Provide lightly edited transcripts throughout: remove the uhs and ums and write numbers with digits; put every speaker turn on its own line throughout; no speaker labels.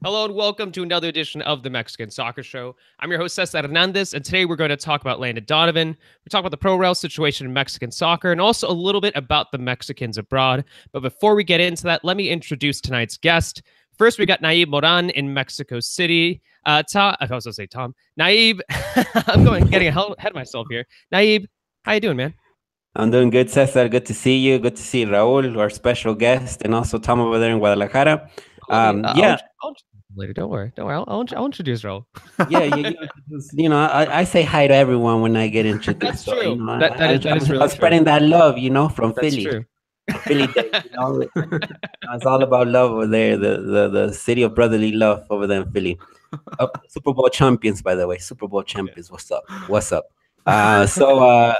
Hello and welcome to another edition of the Mexican Soccer Show. I'm your host, Cesar Hernandez, and today we're going to talk about Landon Donovan. We talk about the pro rel situation in Mexican soccer and also a little bit about the Mexicans abroad. But before we get into that, let me introduce tonight's guest. First, we got Naib Moran in Mexico City. I was going to say Tom. Naib, getting ahead of myself here. Naib, how you doing, man?
I'm doing good, Cesar. Good to see you. Good to see Raul, our special guest, and also Tom over there in Guadalajara.
Later, don't worry. I'll introduce Raul.
I say hi to everyone when I get introduced.
That's true.
So,
that is really
I'm spreading that love, from
That's
Philly.
True.
Philly Day, it's all about love over there. The city of brotherly love over there in Philly. Super Bowl champions, by the way. Super Bowl champions. What's up? Liga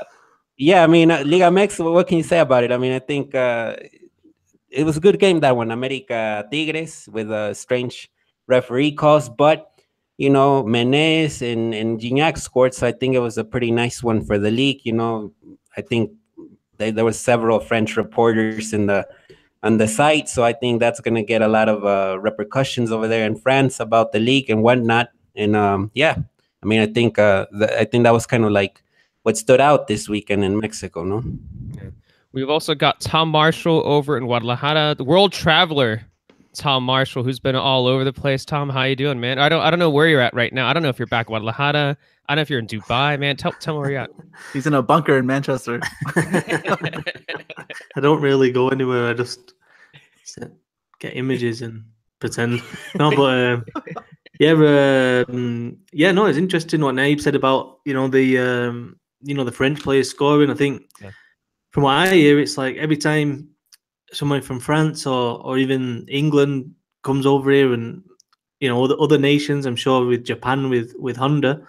MX. What can you say about it? I mean, I think it was a good game, that one. America Tigres with a strange referee calls, but Menes and Gignac scored, so I think it was a pretty nice one for the league. I think there was several French reporters on the site, so I think that's going to get a lot of repercussions over there in France about the league and whatnot. And I think that was kind of like what stood out this weekend in Mexico, no?
Yeah. We've also got Tom Marshall over in Guadalajara, the world traveler, Tom Marshall, who's been all over the place. Tom, how you doing, man? I don't know where you're at right now. I don't know if you're back in Guadalajara. I don't know if you're in Dubai, man. Tell me where you're at.
He's in a bunker in Manchester.
I don't really go anywhere. I just get images and pretend. No, but it's interesting what Naib said about the French players scoring. I think from what I hear, it's like every time someone from France or even England comes over here, and other nations, I'm sure with Japan with Honda,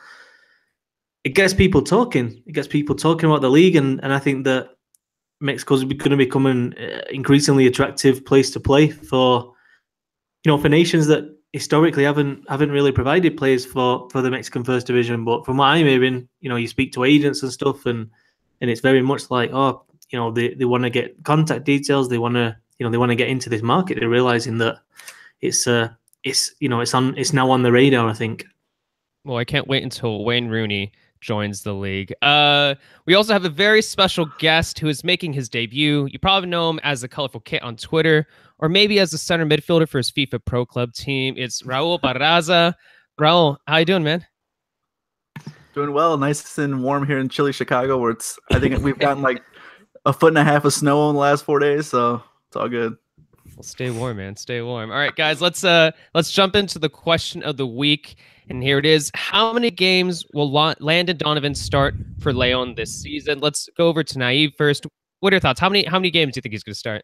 it gets people talking. It gets people talking about the league, and I think that Mexico's going to become an increasingly attractive place to play for nations that historically haven't really provided players for the Mexican First Division. But from what I'm hearing, you speak to agents and stuff, and it's very much like, they want to get contact details. They want to get into this market. They're realizing that it's now on the radar, I think.
Well, I can't wait until Wayne Rooney joins the league. We also have a very special guest who is making his debut. You probably know him as the Colorful Kit on Twitter, or maybe as the center midfielder for his FIFA Pro Club team. It's Raul Barraza. Raul, how you doing, man?
Doing well. Nice and warm here in chilly Chicago, where I think we've gotten like a foot and a half of snow in the last 4 days, so it's all good.
Well, stay warm, man. Stay warm. All right, guys, let's jump into the question of the week. And here it is. How many games will Landon Donovan start for Leon this season? Let's go over to Naib first. What are your thoughts? How many games do you think he's going to start?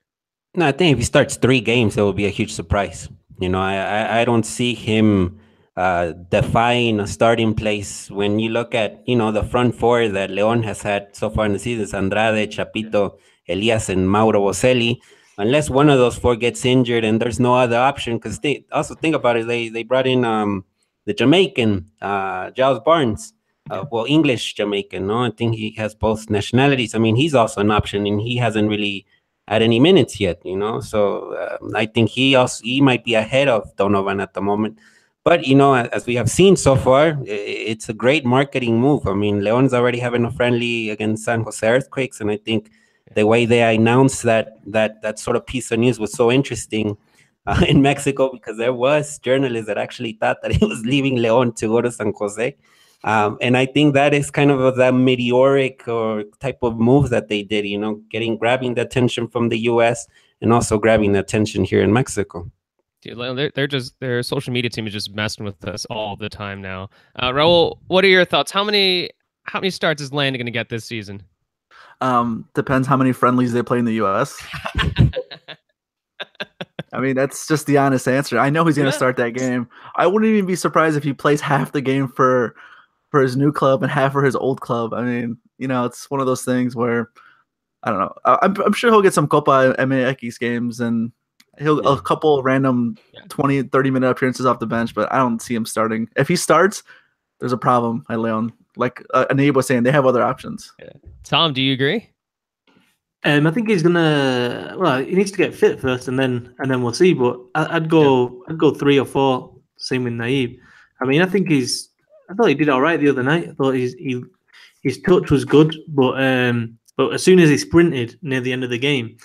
No, I think if he starts 3 games, it will be a huge surprise. I don't see him defying a starting place. When you look at, the front 4 that Leon has had so far in the season, Andrade, Chapito, Elias, and Mauro Boselli. Unless one of those 4 gets injured and there's no other option, because they also think about it, they brought in the Jamaican, Giles Barnes, English Jamaican, no? I think he has both nationalities. I mean, he's also an option, and he hasn't really had any minutes yet, So I think he might be ahead of Donovan at the moment. But, as we have seen so far, it's a great marketing move. I mean, Leon's already having a friendly against San Jose Earthquakes, and I think the way they announced that sort of piece of news was so interesting in Mexico, because there was journalists that actually thought that he was leaving Leon to go to San Jose. And I think that is kind of that meteoric or type of move that they did, grabbing the attention from the U.S. and also grabbing the attention here in Mexico.
Dude, their social media team is just messing with us all the time now. Raul, what are your thoughts? How many starts is Landon going to get this season?
Depends how many friendlies they play in the U.S. I mean, that's just the honest answer. I know he's going to start that game. I wouldn't even be surprised if he plays half the game for his new club and half for his old club. I mean, it's one of those things where, I don't know. I'm sure he'll get some Copa MX games, and a couple random 20, 30-minute appearances off the bench, but I don't see him starting. If he starts, there's a problem at Leon. Like Anib was saying, they have other options.
Yeah. Tom, do you agree?
I think he's gonna. Well, he needs to get fit first, and then we'll see. But I'd go 3 or 4 Same with Naib. I mean, I thought he did all right the other night. I thought his touch was good, but as soon as he sprinted near the end of the game,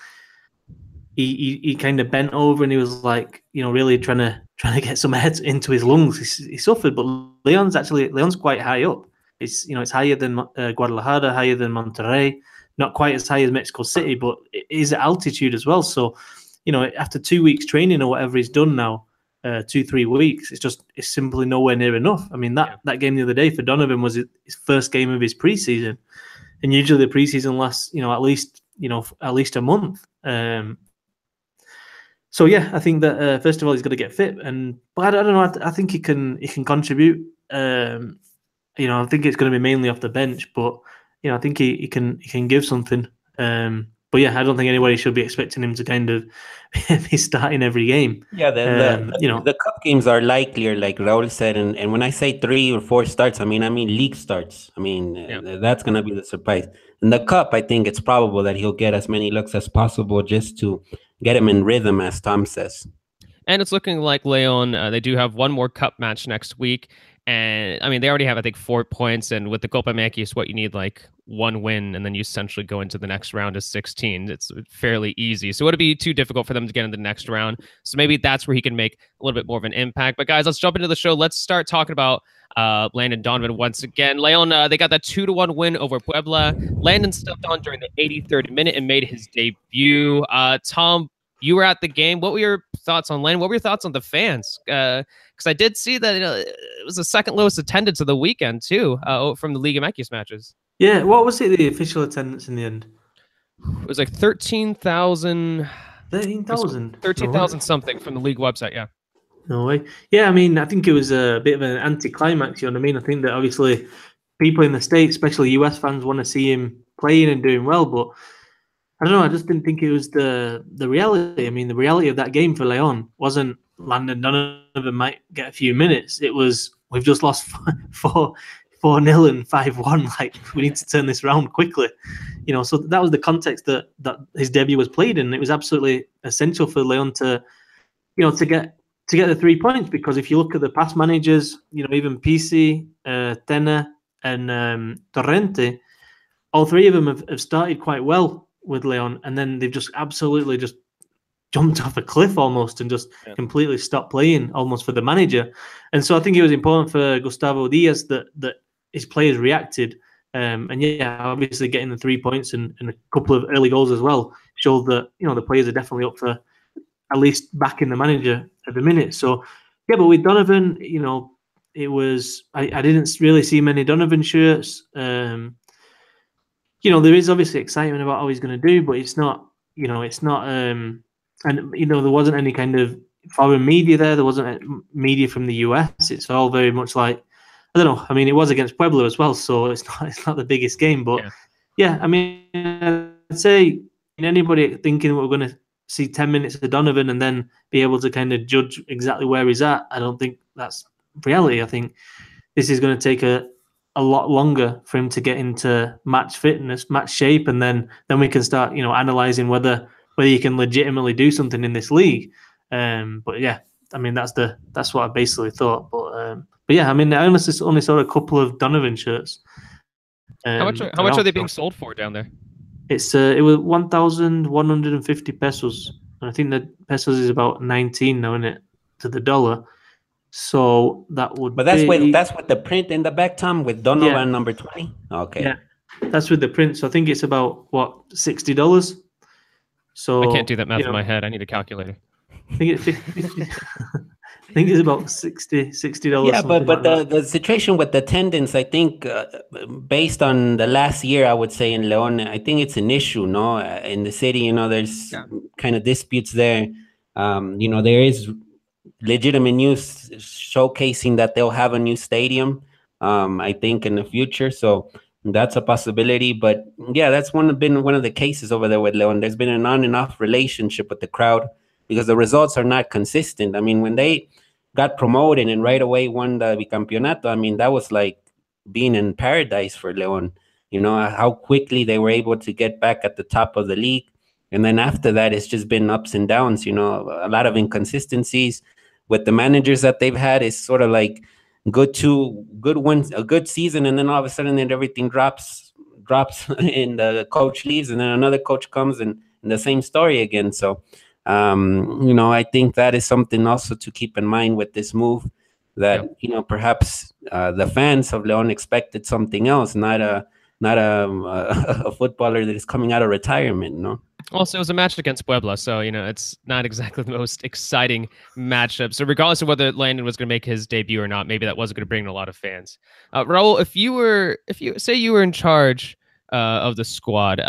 he kind of bent over and he was like, really trying to get some air into his lungs. He suffered, but Leon's quite high up. It's higher than Guadalajara, higher than Monterrey, not quite as high as Mexico City, but it is at altitude as well. So, after 2 weeks training or whatever he's done now, 2-3 weeks, it's simply nowhere near enough. I mean, that game the other day for Donovan was his first game of his preseason, and usually the preseason lasts at least a month. So yeah, I think that first of all he's got to get fit, but I don't know. I think he can contribute. I think it's going to be mainly off the bench, but I think he can give something. But yeah, I don't think anybody should be expecting him to kind of be starting every game.
Yeah, the cup games are likelier, like Raul said, and when I say 3 or 4 starts, I mean league starts. I mean that's gonna be the surprise. In the cup, I think it's probable that he'll get as many looks as possible just to get him in rhythm, as Tom says.
And it's looking like Leon, they do have one more cup match next week. And I mean, they already have, I think, 4 points. And with the Copa MX, what you need like 1 win, and then you essentially go into the next round of 16. It's fairly easy. So it would be too difficult for them to get into the next round. So maybe that's where he can make a little bit more of an impact. But guys, let's jump into the show. Let's start talking about Landon Donovan once again. Leon, they got that 2-1 win over Puebla. Landon stepped on during the 83rd minute and made his debut. Tom, you were at the game. What were your thoughts on Landon? What were your thoughts on the fans? Because I did see that it was the second lowest attendance of the weekend too, from the Liga MX matches.
Yeah, what was it, the official attendance in the end?
It was like 13,000.
13,000?
13,000 something from the league website, yeah.
No way. Yeah, I mean, I think it was a bit of an anticlimax, you know what I mean? I think that obviously people in the States, especially US fans, want to see him playing and doing well, but I don't know, I just didn't think it was the reality. I mean, the reality of that game for Leon wasn't Landon Donovan might get a few minutes. It was, we've just lost 4-0 and 5-1. Like, we need to turn this around quickly. So that was the context that his debut was played in. It was absolutely essential for Leon to get the 3 points, because if you look at the past managers, even PC, Tena, and Torrente, all 3 of them have started quite well with Leon, and then they've just absolutely just jumped off a cliff almost and just completely stopped playing almost for the manager. And so I think it was important for Gustavo Diaz that his players reacted. And yeah, obviously getting the 3 points and a couple of early goals as well showed that, the players are definitely up for at least backing the manager at the minute. So yeah, but with Donovan, it was, I didn't really see many Donovan shirts. There is obviously excitement about how he's going to do, but it's not, and there wasn't any kind of foreign media there. There wasn't media from the US. It's all very much like, I don't know. I mean, it was against Puebla as well, so it's not the biggest game. But yeah, I mean, I'd say anybody thinking we're going to see 10 minutes of Donovan and then be able to kind of judge exactly where he's at, I don't think that's reality. I think this is going to take a lot longer for him to get into match fitness, match shape, and then we can start, analyzing whether you can legitimately do something in this league. But yeah, I mean that's what I basically thought. But yeah, I mean I only saw a couple of Donovan shirts.
How much are they being sold for down there?
It was 1,150 pesos, and I think the pesos is about 19 now, isn't it, to the dollar? So that would.
But that's with the print in the back, Tom, with Donovan number 20. Okay.
Yeah, that's with the print. So I think it's about what, $60. So
I can't do that math in my head. I need a calculator.
I think I think it's about $60.
Yeah, but the situation with the attendance, I think, based on the last year, I would say in León, I think it's an issue. No, in the city, there's kind of disputes there. There is legitimate news showcasing that they'll have a new stadium, I think, in the future. So that's a possibility. But yeah, that's been one of the cases over there with León. There's been an on and off relationship with the crowd because the results are not consistent. I mean, when they got promoted and right away won the bicampeonato, I mean, that was like being in paradise for León. How quickly they were able to get back at the top of the league. And then after that, it's just been ups and downs, a lot of inconsistencies. with the managers that they've had. It's sort of like good ones, a good season, and then all of a sudden then everything drops, and the coach leaves, and then another coach comes, and the same story again. So, I think that is something also to keep in mind with this move. That perhaps the fans of León expected something else, not a footballer that is coming out of retirement. No.
Also, it was a match against Puebla, so it's not exactly the most exciting matchup. So, regardless of whether Landon was going to make his debut or not, maybe that wasn't going to bring in a lot of fans. Raul, if you say you were in charge of the squad,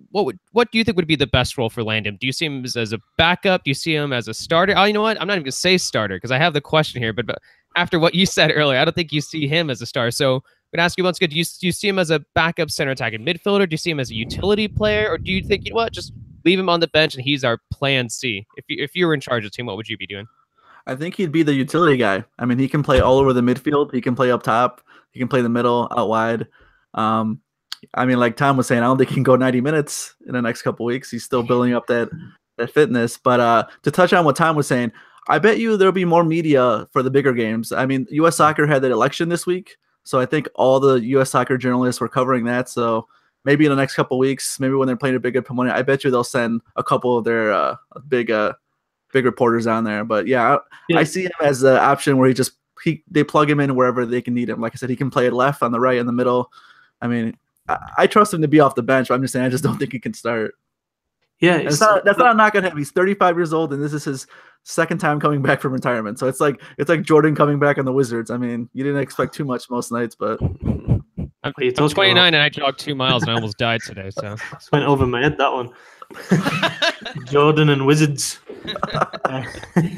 what do you think would be the best role for Landon? Do you see him as a backup? Do you see him as a starter? Oh, you know what? I'm not even going to say starter because I have the question here, but after what you said earlier, I don't think you see him as a starter. So I'm going to ask you once again, do you see him as a backup center attacking midfielder? Do you see him as a utility player? Or do you think, just leave him on the bench and he's our plan C? If you were in charge of the team, what would you be doing?
I think he'd be the utility guy. I mean, he can play all over the midfield. He can play up top. He can play the middle, out wide. I mean, like Tom was saying, I don't think he can go 90 minutes in the next couple of weeks. He's still building up that fitness. But to touch on what Tom was saying, I bet you there'll be more media for the bigger games. I mean, U.S. Soccer had that election this week, so I think all the U.S. Soccer journalists were covering that. So maybe in the next couple of weeks, maybe when they're playing a big opponent, I bet you they'll send a couple of their big reporters down there. But yeah, I see him as the option where they plug him in wherever they can need him. Like I said, he can play it left, on the right, in the middle. I mean, I trust him to be off the bench, but I'm just saying I just don't think he can start.
Yeah,
that's not a knock on him. He's 35 years old, and this is his second time coming back from retirement. So it's like Jordan coming back on the Wizards. I mean, you didn't expect too much most nights, but
I'm 29 and I jogged 2 miles and I almost died today. So
just went over my head, that one. Jordan and Wizards.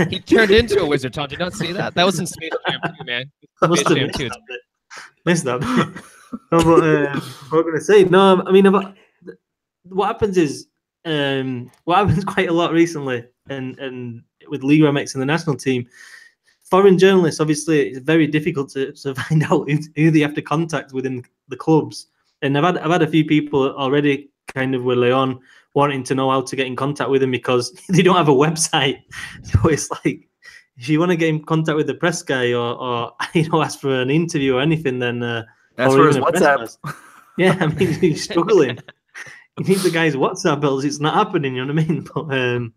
He turned into a wizard, Tom. Did you not see that? That was in Space Jam 2, man.
Missed that. No, but what I'm going to say, no, I mean, what happens is, what happens quite a lot recently, and with Liga MX and the national team, foreign journalists, obviously, it's very difficult to find out who they have to contact within the clubs. And I've had a few people already kind of with Leon wanting to know how to get in contact with them because they don't have a website. So it's like, if you want to get in contact with the press guy or ask for an interview or anything, then
that's for his WhatsApp.
Yeah, I mean, he's struggling. You need the guy's WhatsApp bills. It's not happening. You know what I mean?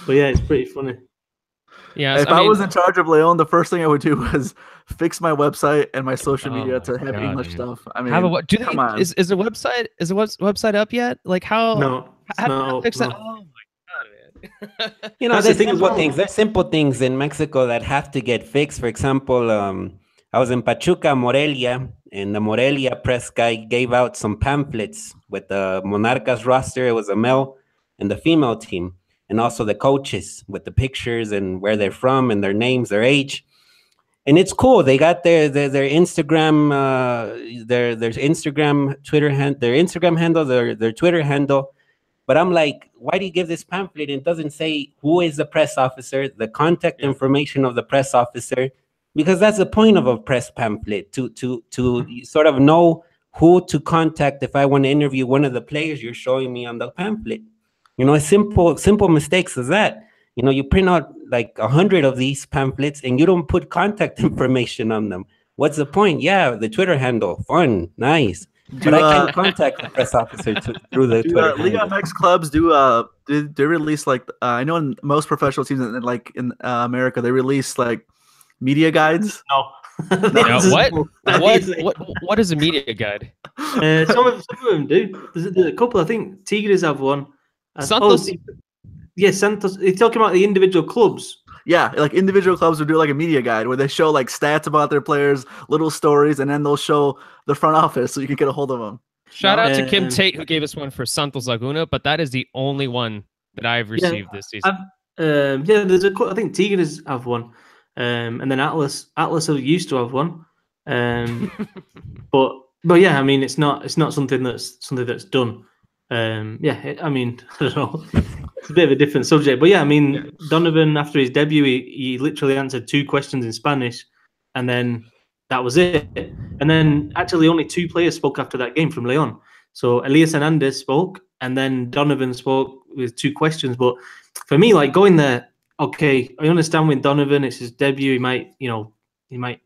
But yeah, it's pretty funny.
Yeah.
If I was in charge of Leon, the first thing I would do was fix my website and my social media to have English stuff. I mean,
come on. Is the website up yet? Like how?
No,
how do fix that?
No.
Oh my god,
man. There's simple things in Mexico that have to get fixed. For example, I was in Pachuca, Morelia, and the Morelia press guy gave out some pamphlets with the Monarcas roster. It was a male and the female team, and also the coaches with the pictures and where they're from and their names, their age. And it's cool. They got their Instagram, their Instagram their Instagram handle, their Twitter handle. But I'm like, why do you give this pamphlet? And it doesn't say who is the press officer, the contact information of the press officer. Because that's the point of a press pamphlet, to sort of know who to contact if I want to interview one of the players you're showing me on the pamphlet. Simple mistakes as that. You print out like 100 of these pamphlets and you don't put contact information on them. What's the point? Yeah, the Twitter handle, fun, nice. But I can't contact the press officer through the Twitter
Liga MX clubs they release like I know in most professional teams like in America they release like media guides.
No. What is a media guide?
Some of them do. There's a couple. I think Tigres have one.
Santos.
Santos. You're talking about the individual clubs.
Yeah, like individual clubs would do like a media guide where they show like stats about their players, little stories, and then they'll show the front office so you can get a hold of them.
Shout out to Kim Tate who gave us one for Santos Laguna, but that is the only one that I've received this season.
There's I think Tigres have one, and then Atlas used to have one, but yeah, I mean it's not something that's done. I mean, I don't know. It's a bit of a different subject, but yeah, I mean, Donovan after his debut, he literally answered 2 questions in Spanish, and then that was it. And then actually only 2 players spoke after that game from León. So Elias Hernandez spoke, and then Donovan spoke with 2 questions. But for me, like going there, okay, I understand with Donovan, it's his debut. He might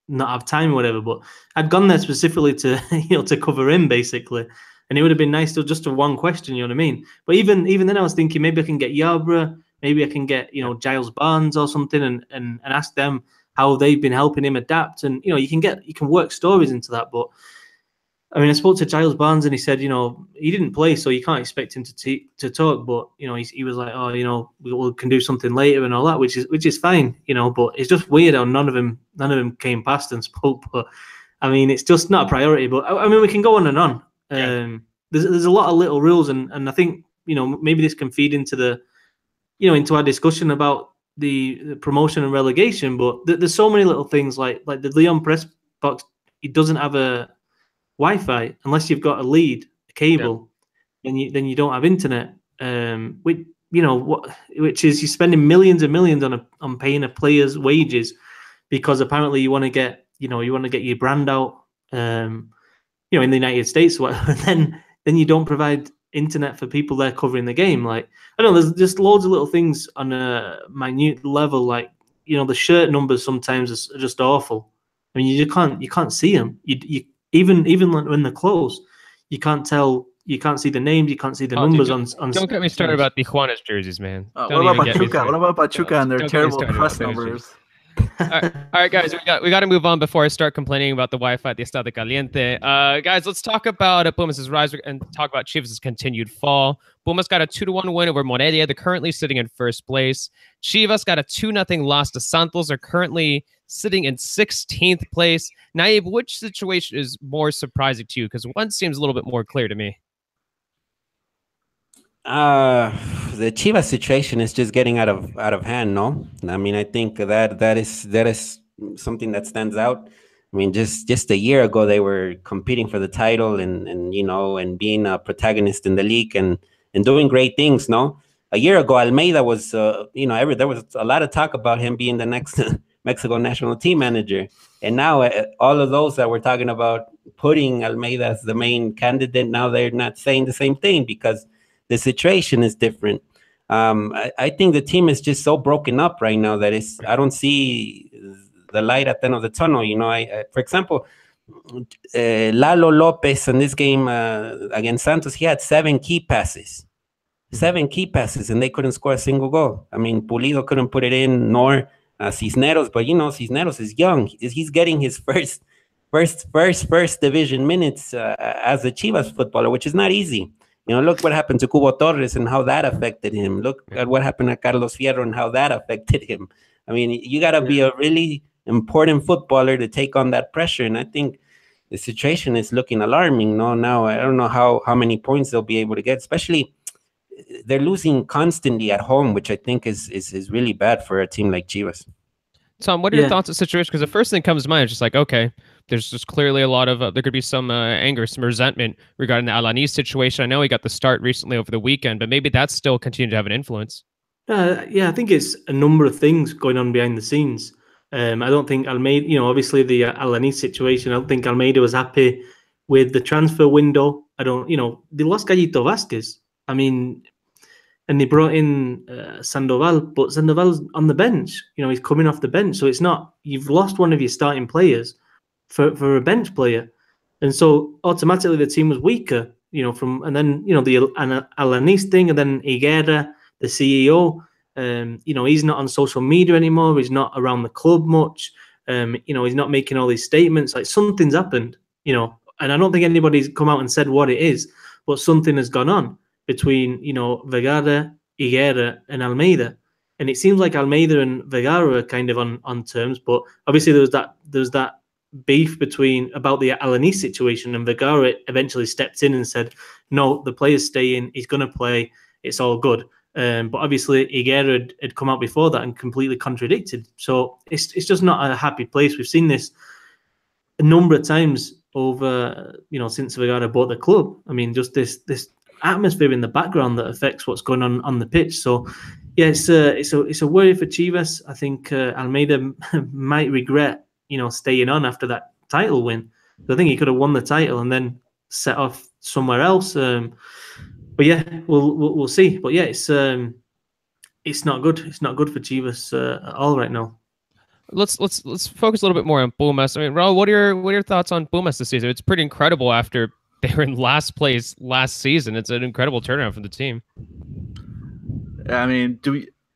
not have time or whatever. But I'd gone there specifically to to cover him basically, and it would have been nice to just have one question. You know what I mean? But even then, I was thinking maybe I can get Yarbrough, maybe I can get Giles Barnes or something, and ask them how they've been helping him adapt. And you can work stories into that. But I mean, I spoke to Giles Barnes and he said, he didn't play, so you can't expect him to talk. But he was like, oh, we can do something later and all that, which is fine, But it's just weird how none of them came past and spoke. But I mean, it's just not a priority. But I mean, we can go on and on.
Yeah.
There's a lot of little rules, and I think maybe this can feed into into our discussion about the promotion and relegation. But there's so many little things like the Leon press box. It doesn't have a Wi-Fi unless you've got a lead, a cable, then you don't have internet. Which is you're spending millions and millions on paying a player's wages because apparently you want to get your brand out, in the United States. Then you don't provide internet for people there covering the game. Like I don't know, there's just loads of little things on a minute level. Like the shirt numbers sometimes are just awful. I mean, you can't see them. You even when they're close, you can't tell. You can't see the names. You can't see the numbers
dude,
on.
Don't get me started about Tijuana's jerseys, man.
What about Pachuca? What about Pachuca and their terrible press numbers?
All right, guys, we got to move on before I start complaining about the Wi-Fi at the Estadio Caliente. Guys, let's talk about Pumas' rise and talk about Chivas' continued fall. Pumas got a 2-1 win over Morelia. They're currently sitting in first place. Chivas got a 2-0 loss to Santos. They're currently sitting in 16th place. Naib, which situation is more surprising to you? Because one seems a little bit more clear to me.
The Chivas situation is just getting out of hand. No, I mean, I think that is something that stands out. I mean, just a year ago they were competing for the title and being a protagonist in the league and doing great things. No, a year ago Almeida was there was a lot of talk about him being the next Mexico national team manager, and now all of those that were talking about putting Almeida as the main candidate, now they're not saying the same thing because the situation is different. I think the team is just so broken up right now that I don't see the light at the end of the tunnel. For example, Lalo Lopez in this game against Santos, he had 7 key passes, and they couldn't score a single goal. I mean, Pulido couldn't put it in, nor Cisneros, but Cisneros is young. He's getting his first division minutes as a Chivas footballer, which is not easy. Look what happened to Cubo Torres and how that affected him. Look at what happened to Carlos Fierro and how that affected him. I mean, you got to be a really important footballer to take on that pressure. And I think the situation is looking alarming. Now I don't know how many points they'll be able to get, especially they're losing constantly at home, which I think is really bad for a team like Chivas.
Tom, what are your thoughts on the situation? Because the first thing that comes to mind is just like, okay, there's just clearly a lot of, there could be some anger, some resentment regarding the Alanis situation. I know he got the start recently over the weekend, but maybe that's still continuing to have an influence.
I think it's a number of things going on behind the scenes. I don't think Almeida, obviously the Alanis situation, I don't think Almeida was happy with the transfer window. They lost Gallito Vasquez. I mean, and they brought in Sandoval, but Sandoval's on the bench. He's coming off the bench. So it's not, you've lost one of your starting players for a bench player. And so automatically the team was weaker, and then, the Alanis thing, and then Higuera, the CEO, he's not on social media anymore. He's not around the club much. He's not making all these statements. Like something's happened, and I don't think anybody's come out and said what it is, but something has gone on between, Vergara, Higuera, and Almeida. And it seems like Almeida and Vergara are kind of on terms, but obviously there was that beef about the Alanis situation, and Vergara eventually stepped in and said, no, the player's staying, he's going to play, it's all good. But obviously Higuera had come out before that and completely contradicted. So it's just not a happy place. We've seen this a number of times over, since Vergara bought the club. I mean, just this atmosphere in the background that affects what's going on the pitch. So yeah, it's a worry for Chivas. I think Almeida might regret staying on after that title win. I think he could have won the title and then set off somewhere else. But yeah, we'll see. But yeah, it's it's not good. It's not good for Chivas at all right now.
Let's focus a little bit more on Pumas. I mean, Raul, what are your thoughts on Pumas this season? It's pretty incredible after they were in last place last season. It's an incredible turnaround from the team.
I mean,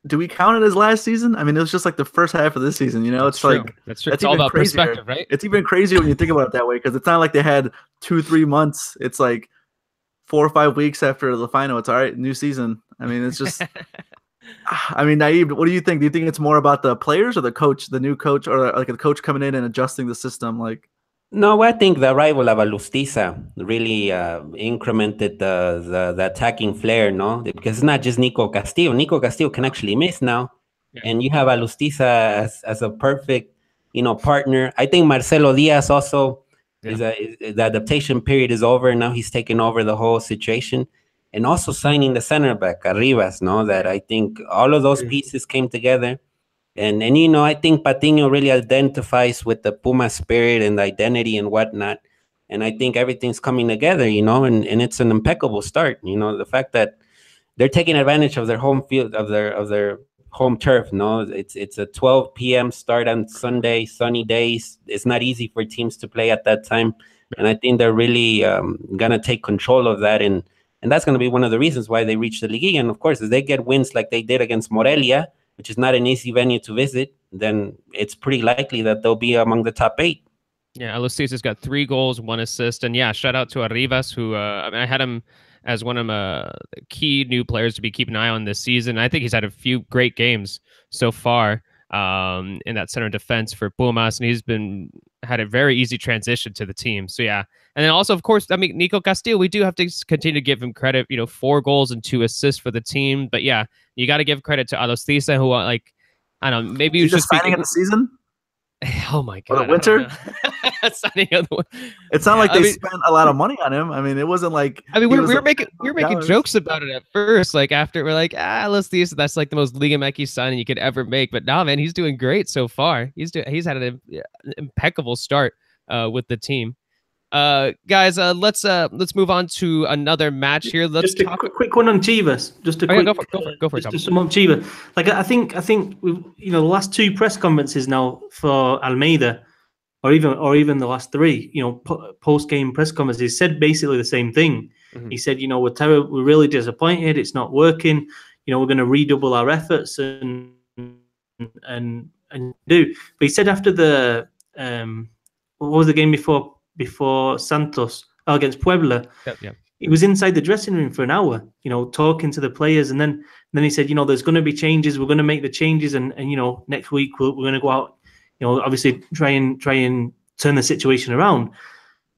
do we count it as last season? I mean, it was just like the first half of this season. You know,
That's
it's
true.
like
That's true. It's all about
crazier.
perspective, right?
It's even crazier when you think about it that way, because it's not like they had 2-3 months. It's like 4 or 5 weeks after the final. It's all right, new season. I mean, it's just. I mean, Naive, what do you think? Do you think it's more about the players or the coach, the new coach, or like a coach coming in and adjusting the system? Like,
No, I think the arrival of Alustiza really incremented the attacking flair, no? Because it's not just Nico Castillo. Nico Castillo can actually miss now. Yeah. And you have Alustiza as a perfect, partner. I think Marcelo Diaz also the adaptation period is over. Now he's taken over the whole situation. And also signing the center back, Arribas, no? That I think all of those pieces came together. And I think Patiño really identifies with the Puma spirit and the identity and whatnot. And I think everything's coming together, and it's an impeccable start. The fact that they're taking advantage of their home field, of their home turf. No, it's a 12 p.m. start on Sunday, sunny days. It's not easy for teams to play at that time. And I think they're really gonna take control of that, and that's gonna be one of the reasons why they reach the Liguilla. And of course, if they get wins like they did against Morelia, which is not an easy venue to visit, then it's pretty likely that they'll be among the top 8.
Yeah, Alustiza's got 3 goals, 1 assist, and shout out to Arribas, who I had him as one of the key new players to be keeping an eye on this season. I think he's had a few great games so far in that center defense for Pumas, and he's had a very easy transition to the team. So and then also, of course, I mean, Nico Castillo, we do have to continue to give him credit. 4 goals and 2 assists for the team, but you got to give credit to Alustiza, who I don't know, maybe he was just
signing of the season.
Oh my god!
Or the winter. It's not like they spent a lot of money on him. I mean, it wasn't like.
I mean, we were making jokes about it at first. Like after we're like, Alustiza, that's like the most Liga MX signing you could ever make. But nah, man, he's doing great so far. He's had an impeccable start with the team. Guys, let's move on to another match here. Let's
just a quick one on Chivas. Just a quick
go for it.
Just some on Chivas. Like I think we've the last 2 press conferences now for Almeida, or even the last 3, post game press conferences, said basically the same thing. Mm-hmm. He said, we're really disappointed. It's not working. We're going to redouble our efforts and do. But he said after the what was the game before Santos against Puebla, he was inside the dressing room for an hour, talking to the players, and then he said, there's going to be changes. We're going to make the changes, and next week we're going to go out, obviously try and turn the situation around,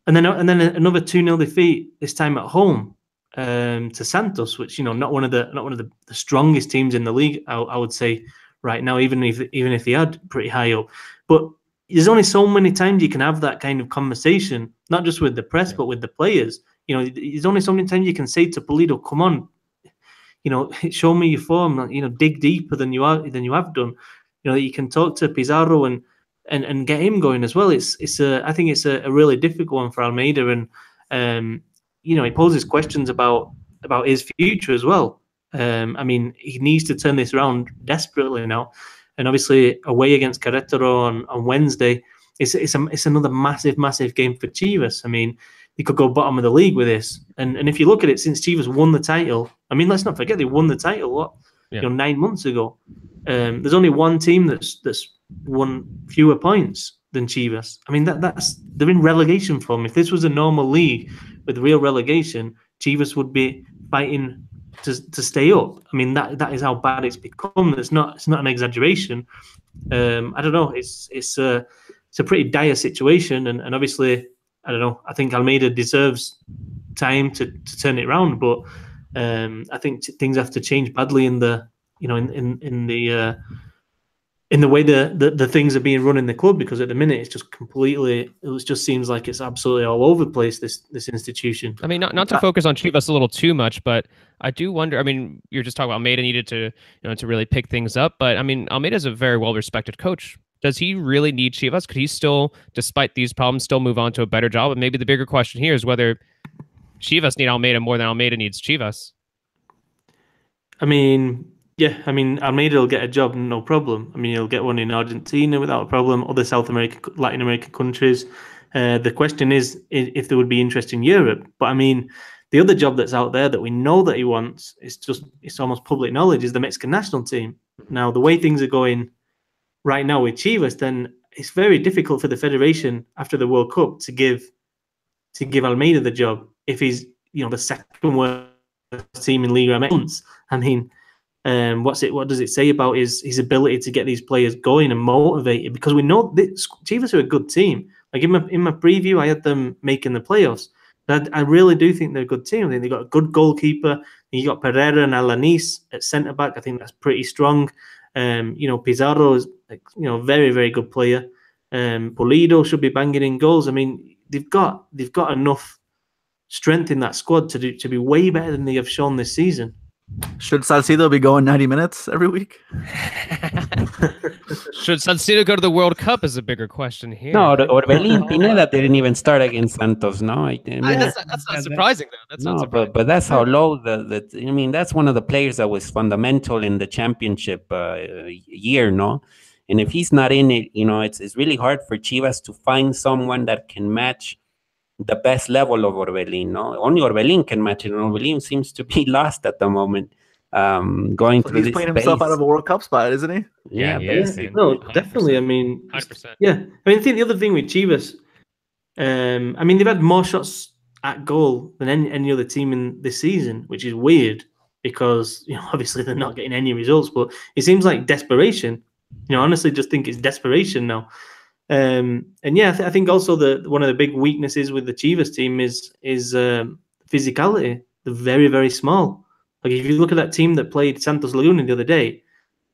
and then another 2-0 defeat this time at home to Santos, which not one of the strongest teams in the league, I would say right now, even if they had pretty high up, but. There's only so many times you can have that kind of conversation, not just with the press, but with the players. There's only so many times you can say to Pulido, "Come on, show me your form. Dig deeper than you have done. You can talk to Pizarro and get him going as well." I think it's a really difficult one for Almeida, and he poses questions about his future as well. I mean, he needs to turn this around desperately now. And obviously, away against Querétaro on Wednesday, it's another massive game for Chivas. I mean, they could go bottom of the league with this. And if you look at it, since Chivas won the title, I mean, let's not forget they won the title 9 months ago. There's only one team that's won fewer points than Chivas. I mean, they're in relegation form. If this was a normal league with real relegation, Chivas would be fighting to stay up. I mean, that is how bad it's become. It's not an exaggeration. I don't know. It's a pretty dire situation, and obviously, I don't know. I think Almeida deserves time to turn it around, but I think things have to change badly in the in the way the things are being run in the club, because at the minute it just seems like it's absolutely all over the place, this institution.
I mean, not to focus on Chivas a little too much, but I do wonder. I mean, you're just talking about Almeida needed to to really pick things up, but I mean, Almeida's a very well respected coach. Does he really need Chivas? Could he still, despite these problems, still move on to a better job? And maybe the bigger question here is whether Chivas need Almeida more than Almeida needs Chivas.
I mean, Yeah, I mean, Almeida will get a job, no problem. I mean, he'll get one in Argentina without a problem, other South American, Latin American countries. The question is if there would be interest in Europe. But I mean, the other job that's out there that we know that he wants, it's almost public knowledge, is the Mexican national team. Now, the way things are going right now with Chivas, then it's very difficult for the federation after the World Cup to give Almeida the job if he's the second worst team in Liga MX. I mean, what does it say about his ability to get these players going and motivated? Because we know that Chivas are a good team. Like in my preview, I had them making the playoffs. I really do think they're a good team. I think they've got a good goalkeeper. You got Pereira and Alanis at centre back. I think that's pretty strong. Pizarro is very, very good player. Pulido should be banging in goals. I mean, they've got enough strength in that squad to be way better than they have shown this season.
Should Salcido be going 90 minutes every week?
Should Salcido go to the World Cup is a bigger question here.
No, Orbelín Pineda didn't even start against Santos. No, I mean,
that's not surprising though. That's not surprising.
But that's how low I mean, that's one of the players that was fundamental in the championship year, no. And if he's not in it, it's really hard for Chivas to find someone that can match the best level of Orbelín. No, only Orbelín can match it, and Orbelín seems to be lost at the moment. Going through
he's playing himself out of a World Cup spot, isn't he?
Yeah, he is.
No, 100%. Definitely. I mean,
100%.
Yeah, I mean, I think the other thing with Chivas, I mean, they've had more shots at goal than any other team in this season, which is weird because obviously they're not getting any results. But it seems like desperation. I honestly just think it's desperation now. And yeah, I think also one of the big weaknesses with the Chivas team is physicality. They're very, very small. Like if you look at that team that played Santos Laguna the other day,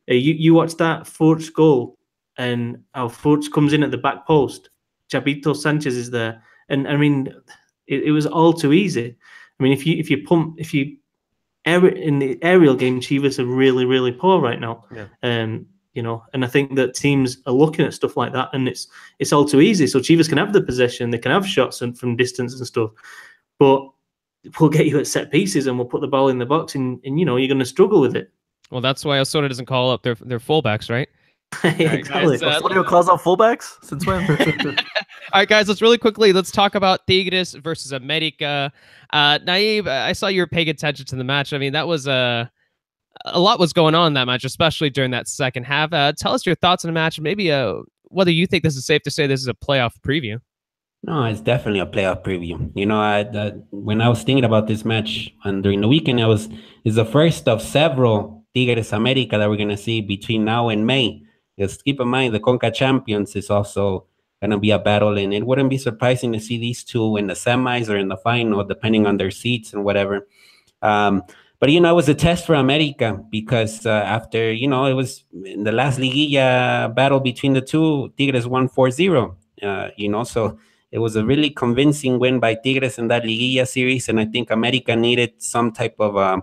you watch that Forge goal, and how Forge comes in at the back post. Chavito Sanchez is there, and I mean, it was all too easy. I mean, if you in the aerial game, Chivas are really, really poor right now.
Yeah.
And I think that teams are looking at stuff like that, and it's all too easy. So Chivas can have the possession, they can have shots and from distance and stuff, but we'll get you at set pieces and we'll put the ball in the box, and you're going to struggle with it.
Well, that's why Osorio doesn't call up their fullbacks, right?
Exactly.
Osorio calls out fullbacks? Since when?
All right, guys, let's talk about Tigres versus America. Naib, I saw you were paying attention to the match. I mean, that was a lot was going on in that match, especially during that second half. Tell us your thoughts on the match, and maybe whether you think this is safe to say this is a playoff preview.
No, it's definitely a playoff preview. When I was thinking about this match during the weekend, it's the first of several Tigres America that we're going to see between now and May. Just keep in mind, the Conca Champions is also going to be a battle, and it wouldn't be surprising to see these two in the semis or in the final, depending on their seats and whatever. But, it was a test for America because after, it was in the last Liguilla battle between the two, Tigres won 4-0, so it was a really convincing win by Tigres in that Liguilla series, and I think America needed some type of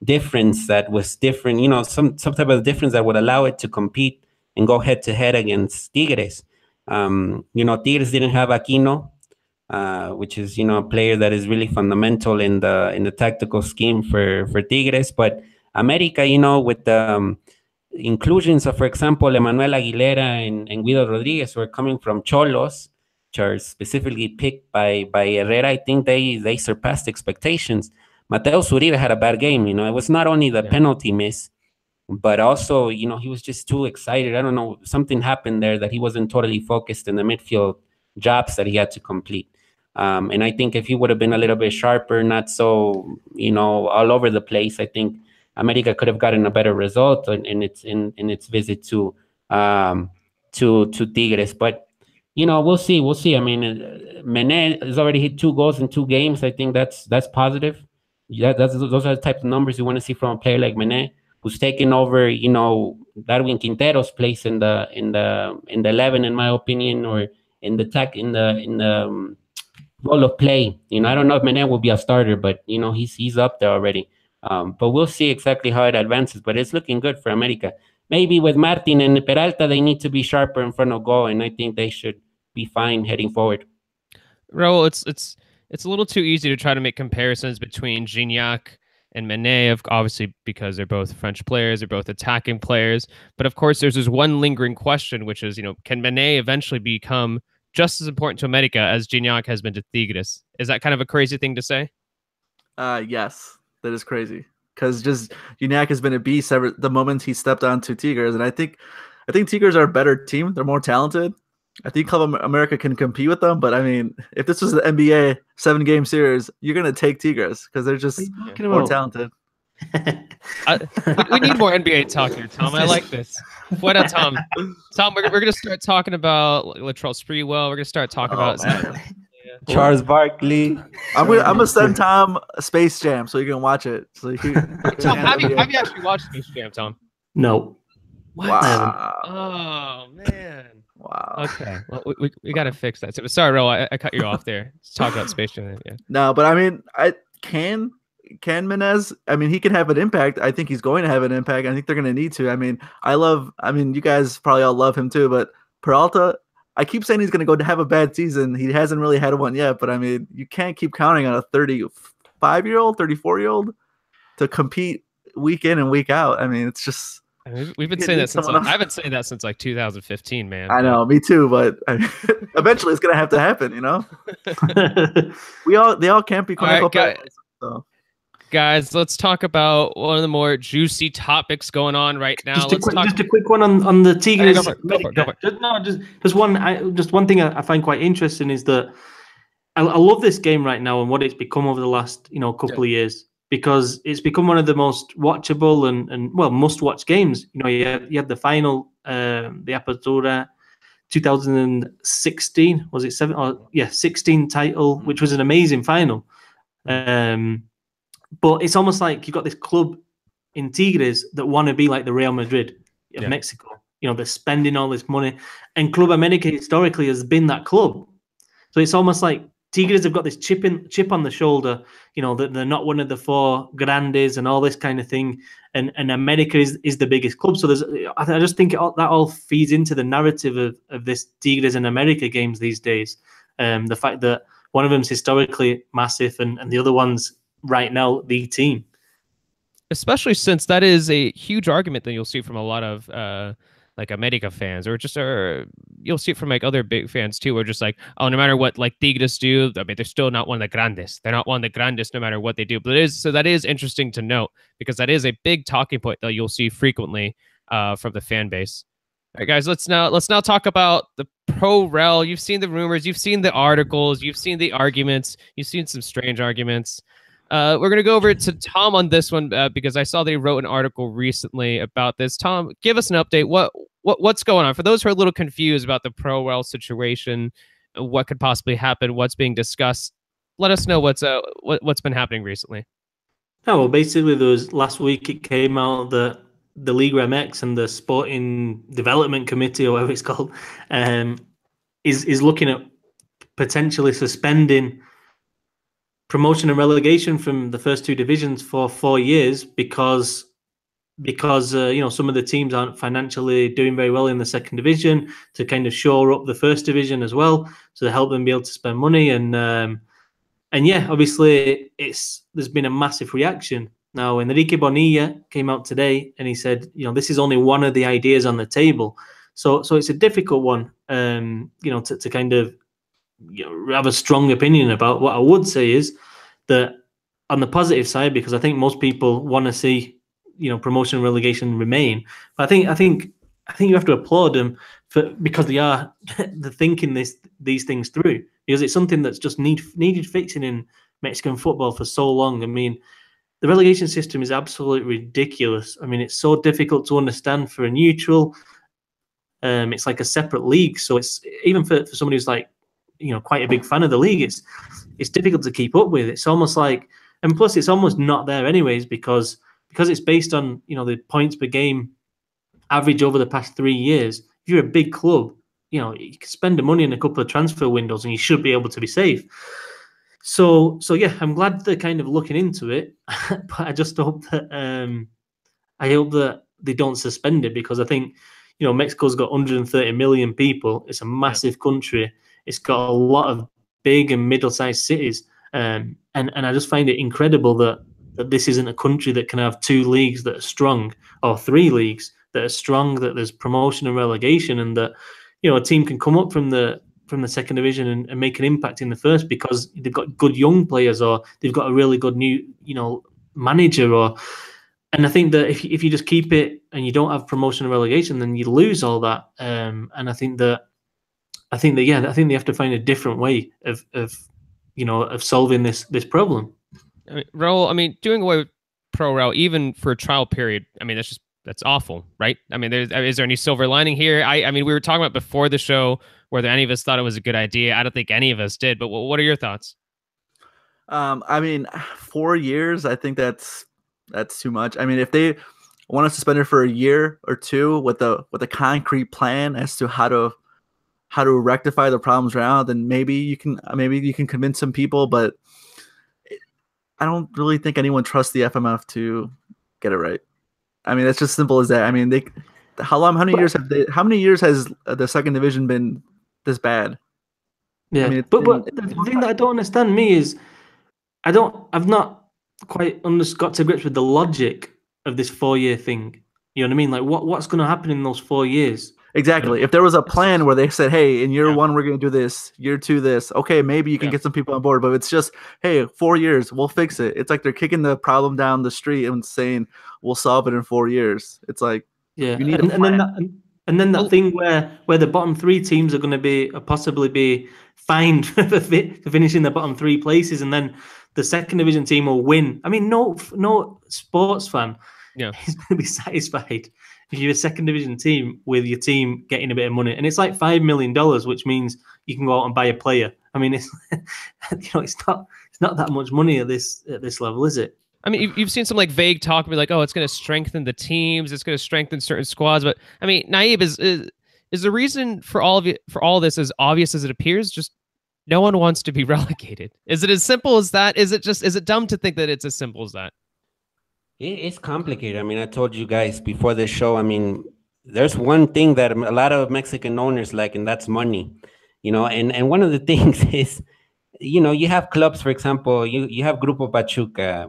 difference that was different, some type of difference that would allow it to compete and go head-to-head against Tigres. Tigres didn't have Aquino, which is a player that is really fundamental in the tactical scheme for Tigres. But America, with the inclusions of, for example, Emmanuel Aguilera and Guido Rodriguez, who are coming from Cholos, which are specifically picked by Herrera, I think they surpassed expectations. Mateus Uribe had a bad game. It was not only the penalty miss, but also he was just too excited. I don't know, something happened there that he wasn't totally focused in the midfield jobs that he had to complete. And I think if he would have been a little bit sharper, not so, all over the place, I think America could have gotten a better result in its visit to Tigres. But, we'll see. I mean, Mene has already hit 2 goals in 2 games. I think that's positive. Yeah, those are the types of numbers you want to see from a player like Mene, who's taken over, Darwin Quintero's place in the 11, in my opinion, or in the role of play. I don't know if Mene will be a starter, but he's up there already. But we'll see exactly how it advances. But it's looking good for America. Maybe with Martin and Peralta, they need to be sharper in front of goal, and I think they should be fine heading forward.
Raul, it's a little too easy to try to make comparisons between Gignac and Mané, obviously because they're both French players, they're both attacking players. But of course, there's this one lingering question, which is, can Mané eventually become just as important to America as Gignac has been to Tigres? Is that kind of a crazy thing to say?
Yes, that is crazy. Because just Gignac has been a beast ever the moment he stepped onto Tigres, and I think Tigres are a better team. They're more talented. I think Club America can compete with them, but I mean, if this was the NBA 7-game series, you're gonna take Tigres because they're just more talented.
We need more NBA talk here, Tom. I like this. What up, Tom? Tom, we're gonna start talking about Latrell Sprewell. We're gonna start talking about
Charles Barkley.
I'm gonna send Tom Space Jam so you can watch it. So you can,
Tom, have you actually watched Space Jam, Tom?
No.
What?
Wow.
Oh man.
Wow.
Okay. Well, we got to fix that. So, sorry, Ro, I cut you off there. Let's talk about Space Jam. Yeah.
No, but I mean, can Menez? I mean, he can have an impact. I think he's going to have an impact. I think they're going to need to. I mean, you guys probably all love him too, but Peralta, I keep saying he's going to go to have a bad season. He hasn't really had one yet, but I mean, you can't keep counting on a 35-year-old, 34-year-old to compete week in and week out. I mean, it's just.
We've been saying that since I've been saying that since 2015, man.
I know, me too, but eventually it's gonna have to happen, They all can't be clinical players. So.
Guys,
let's talk about one of the more juicy topics going on right now.
Just a quick one on the Tigres. Just one thing I find quite interesting is that I love this game right now and what it's become over the last couple of years. Because it's become one of the most watchable and must-watch games. You had the final, the Apertura 2016, was it 16 title, which was an amazing final. But it's almost like you've got this club in Tigres that want to be like the Real Madrid of Mexico. They're spending all this money. And Club America historically has been that club. So it's almost like Tigres have got this chip on the shoulder, that they're not one of the 4 grandes and all this kind of thing. And America is the biggest club. So I just think that all feeds into the narrative of this Tigres and America games these days. The fact that one of them's historically massive and the other one's right now the team.
Especially since that is a huge argument that you'll see from a lot of like America fans, or you'll see it from like other big fans too, where just like, oh, no matter what like Tigres do, I mean, they're still not one of the grandes. They're not one of the grandes no matter what they do. But that is interesting to note, because that is a big talking point that you'll see frequently from the fan base. All right, guys, let's now talk about the Pro Rel. You've seen the rumors, you've seen the articles, you've seen the arguments, you've seen some strange arguments. We're going to go over to Tom on this one because I saw they wrote an article recently about this. Tom, give us an update. What's going on? For those who are a little confused about the Pro Rel situation, what could possibly happen, what's being discussed, let us know what's been happening recently.
Oh, well, basically, last week it came out that the Liga MX and the Sporting Development Committee, or whatever it's called, is looking at potentially suspending promotion and relegation from the first 2 divisions for 4 years because some of the teams aren't financially doing very well in the second division, to kind of shore up the first division as well, so to help them be able to spend money. And obviously there's been a massive reaction. Now, Enrique Bonilla came out today and he said, this is only one of the ideas on the table. So it's a difficult one, to kind of have a strong opinion about. What I would say is that on the positive side, because I think most people want to see promotion and relegation remain, but I think you have to applaud them because they are they're thinking these things through, because it's something that's just needed fixing in Mexican football for so long. I mean, the relegation system is absolutely ridiculous. I mean, it's so difficult to understand for a neutral. It's like a separate league, so it's even for somebody who's like quite a big fan of the league, it's difficult to keep up with. It's almost like, and plus it's almost not there anyways, because it's based on the points per game average over the past 3 years. If you're a big club, you can spend the money in a couple of transfer windows and you should be able to be safe. So yeah, I'm glad they're kind of looking into it, but I just hope that they don't suspend it, because I think Mexico's got 130 million people. It's a massive country. It's got a lot of big and middle-sized cities, and I just find it incredible that that this isn't a country that can have 2 leagues that are strong, or 3 leagues that are strong, that there's promotion and relegation, and that, you know, a team can come up from the second division and make an impact in the first because they've got good young players, or they've got a really good new, you know, manager. And I think that if you just keep it and you don't have promotion and relegation, then you lose all that. And I think they have to find a different way of you know, of solving this problem.
I mean, Raul, I mean, doing away with Pro Rel even for a trial period, I mean, that's awful, right? I mean, is there any silver lining here? I mean, we were talking about before the show whether any of us thought it was a good idea. I don't think any of us did, but what are your thoughts?
I mean, 4 years, I think that's too much. I mean, if they want to suspend it for a year or two with a concrete plan as to how to rectify the problems around, then maybe you can convince some people, but I don't really think anyone trusts the FMF to get it right. I mean, it's just simple as that. I mean, how many years has the second division been this bad?
Yeah,
I mean,
but the thing that I don't understand is I've not quite got to grips with the logic of this 4-year thing. You know what I mean? Like what's going to happen in those 4 years?
Exactly. If there was a plan where they said, hey, in year 1, we're going to do this, year 2, this, okay, maybe you can get some people on board, but it's just, hey, 4 years, we'll fix it. It's like they're kicking the problem down the street and saying, we'll solve it in 4 years. It's like,
you need a plan. And then that thing where the bottom 3 teams are going to possibly be fined for finishing the bottom 3 places, and then the second division team will win. I mean, no sports fan is going to be satisfied if you're a second division team with your team getting a bit of money, and it's like $5 million, which means you can go out and buy a player. I mean, it's it's not that much money at this level, is it?
I mean, you've seen some like vague talk, be like, oh, it's going to strengthen the teams, it's going to strengthen certain squads. But I mean, Naib, is the reason for all this as obvious as it appears? Just no one wants to be relegated. Is it as simple as that? Is it dumb to think that it's as simple as that?
It's complicated. I mean, I told you guys before the show, I mean, there's one thing that a lot of Mexican owners like, and that's money, you know, and one of the things is, you know, you have clubs, for example, you have Grupo Pachuca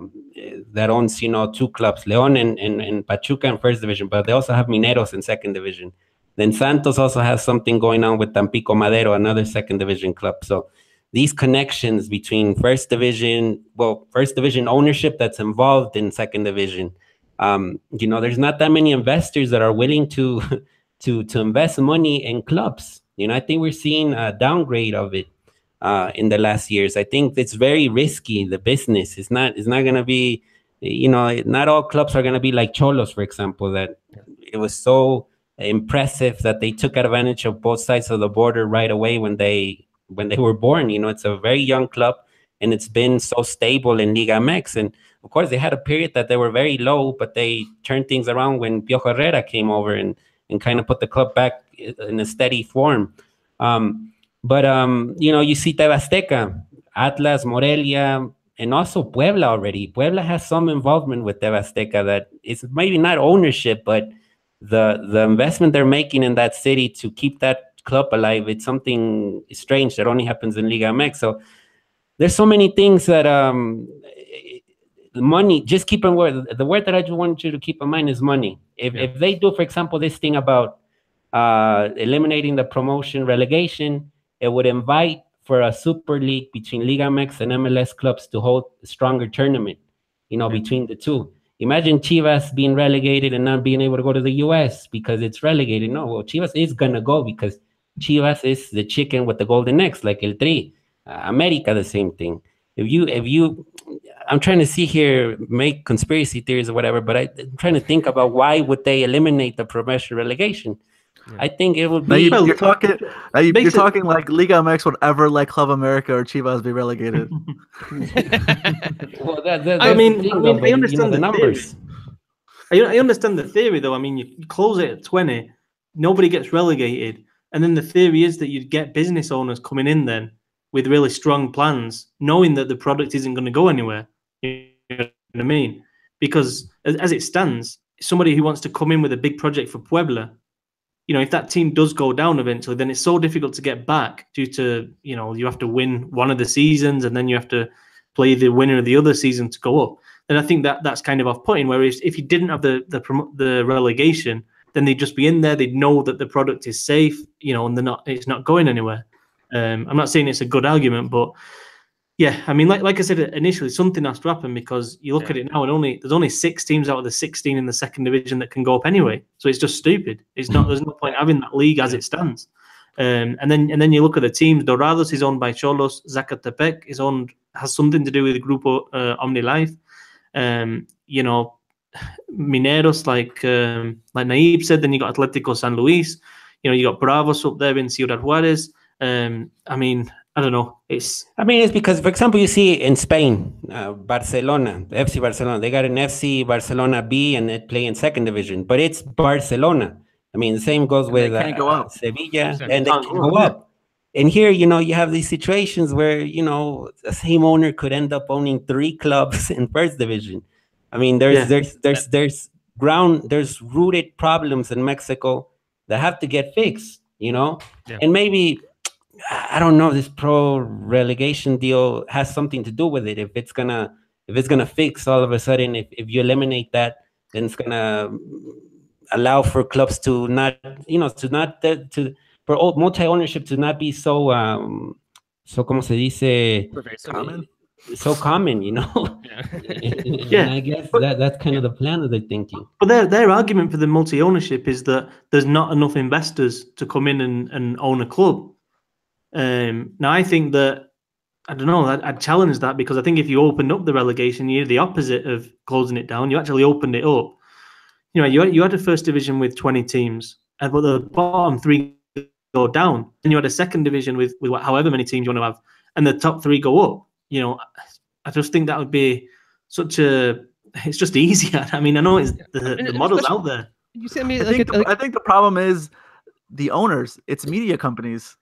that owns, you know, 2 clubs, León and Pachuca in first division, but they also have Mineros in second division. Then Santos also has something going on with Tampico Madero, another second division club. So these connections between first division ownership that's involved in second division, you know, there's not that many investors that are willing to invest money in clubs. You know, I think we're seeing a downgrade of it in the last years. I think it's very risky. The business is not going to be, you know, not all clubs are going to be like Cholos, for example, that it was so impressive that they took advantage of both sides of the border right away when they were born. You know, it's a very young club, and it's been so stable in Liga MX. And of course, they had a period that they were very low, but they turned things around when Piojo Herrera came over and kind of put the club back in a steady form. But you know, you see TV Azteca, Atlas, Morelia, and also Puebla already. Puebla has some involvement with TV Azteca that is maybe not ownership, but the investment they're making in that city to keep that club alive, it's something strange that only happens in Liga MX. So there's so many things that money, just keep in mind, the word that I just want you to keep in mind is money. If they do, for example, this thing about eliminating the promotion relegation, it would invite for a super league between Liga MX and MLS clubs to hold a stronger tournament, you know, between the two. Imagine Chivas being relegated and not being able to go to the US because it's relegated. No, well, Chivas is going to go because Chivas is the chicken with the golden eggs, like El Tri. America, the same thing. If you, I'm trying to see here, make conspiracy theories or whatever, but I'm trying to think about why would they eliminate the promotion relegation? I think it would be.
You're talking like Liga MX would ever let Club America or Chivas be relegated.
Well,
I understand the numbers. I understand the theory, though. I mean, you close it at 20, nobody gets relegated, and then the theory is that you'd get business owners coming in then with really strong plans, knowing that the product isn't going to go anywhere. You know what I mean? Because as it stands, somebody who wants to come in with a big project for Puebla, you know, if that team does go down eventually, then it's so difficult to get back due to, you know, you have to win one of the seasons and then you have to play the winner of the other season to go up. And I think that's kind of off-putting. Whereas if you didn't have the relegation, then they'd just be in there. They'd know that the product is safe, you know, and it's not going anywhere. I'm not saying it's a good argument, but yeah, I mean, like I said initially, something has to happen, because you look at it now, and there's only 6 teams out of the 16 in the second division that can go up anyway. So it's just stupid. It's not. There's no point having that league as it stands. And then you look at the teams. Dorados is owned by Cholos. Zacatepec has something to do with Grupo OmniLife. You know, Mineros, like Naib said. Then you got Atlético San Luis. You know, you got Bravos up there in Ciudad Juárez. I mean, I don't know. It's
because, for example, you see in Spain, Barcelona, FC Barcelona, they got an FC Barcelona B and they play in second division, but it's Barcelona. I mean, the same goes with Sevilla, and they can go up. And here, you know, you have these situations where, you know, the same owner could end up owning 3 clubs in first division. I mean, there's rooted problems in Mexico that have to get fixed, you know, and maybe, I don't know, this pro relegation deal has something to do with it. If it's gonna fix all of a sudden, if you eliminate that, then it's gonna allow for clubs to not, you know, for multi-ownership to not be so como se dice, so common, you know. And I guess that's kind of the plan that they're thinking.
But their argument for the multi-ownership is that there's not enough investors to come in and own a club. Now, I think that, I don't know, I'd challenge that, because I think if you opened up the relegation, you're the opposite of closing it down. You actually opened it up. You know, you had a first division with 20 teams, but the bottom 3 go down. Then you had a second division with however many teams you want to have, and the top 3 go up. You know, I just think that would be it's just easier. I mean, I know the model's out there.
You see, I mean,
I think the problem is the owners. It's media companies.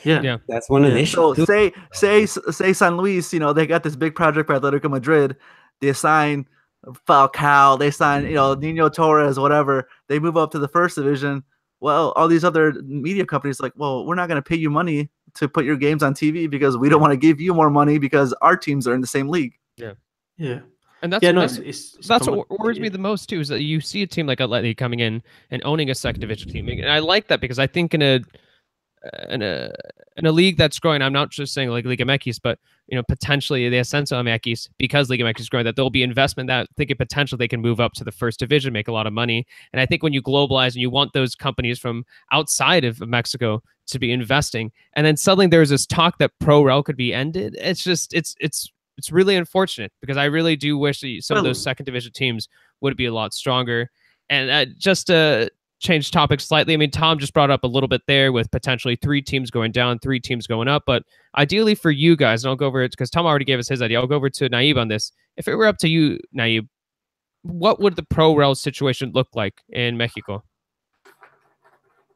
Yeah,
that's one of the issues.
So say San Luis, you know, they got this big project for Atletico Madrid. They sign Falcao, they sign, you know, Nino Torres, whatever. They move up to the first division. Well, all these other media companies like, well, we're not going to pay you money to put your games on TV because we don't want to give you more money because our teams are in the same league.
Yeah.
And that's what worries me the most too, is that you see a team like Atleti coming in and owning a second division team, and I like that, because I think in a league that's growing, I'm not just saying like Liga MX, but, you know, potentially the Ascenso MX, because Liga MX is growing, that there'll be investment that thinking potentially they can move up to the first division, make a lot of money. And I think when you globalize and you want those companies from outside of Mexico to be investing, and then suddenly there's this talk that Pro Rel could be ended, it's just it's really unfortunate, because I really do wish that some of those second division teams would be a lot stronger. And just to change topics slightly, I mean, Tom just brought up a little bit there with potentially 3 teams going down, 3 teams going up. But ideally for you guys, and I'll go over it because Tom already gave us his idea. I'll go over to Naib on this. If it were up to you, Naib, what would the Pro Rel situation look like in Mexico?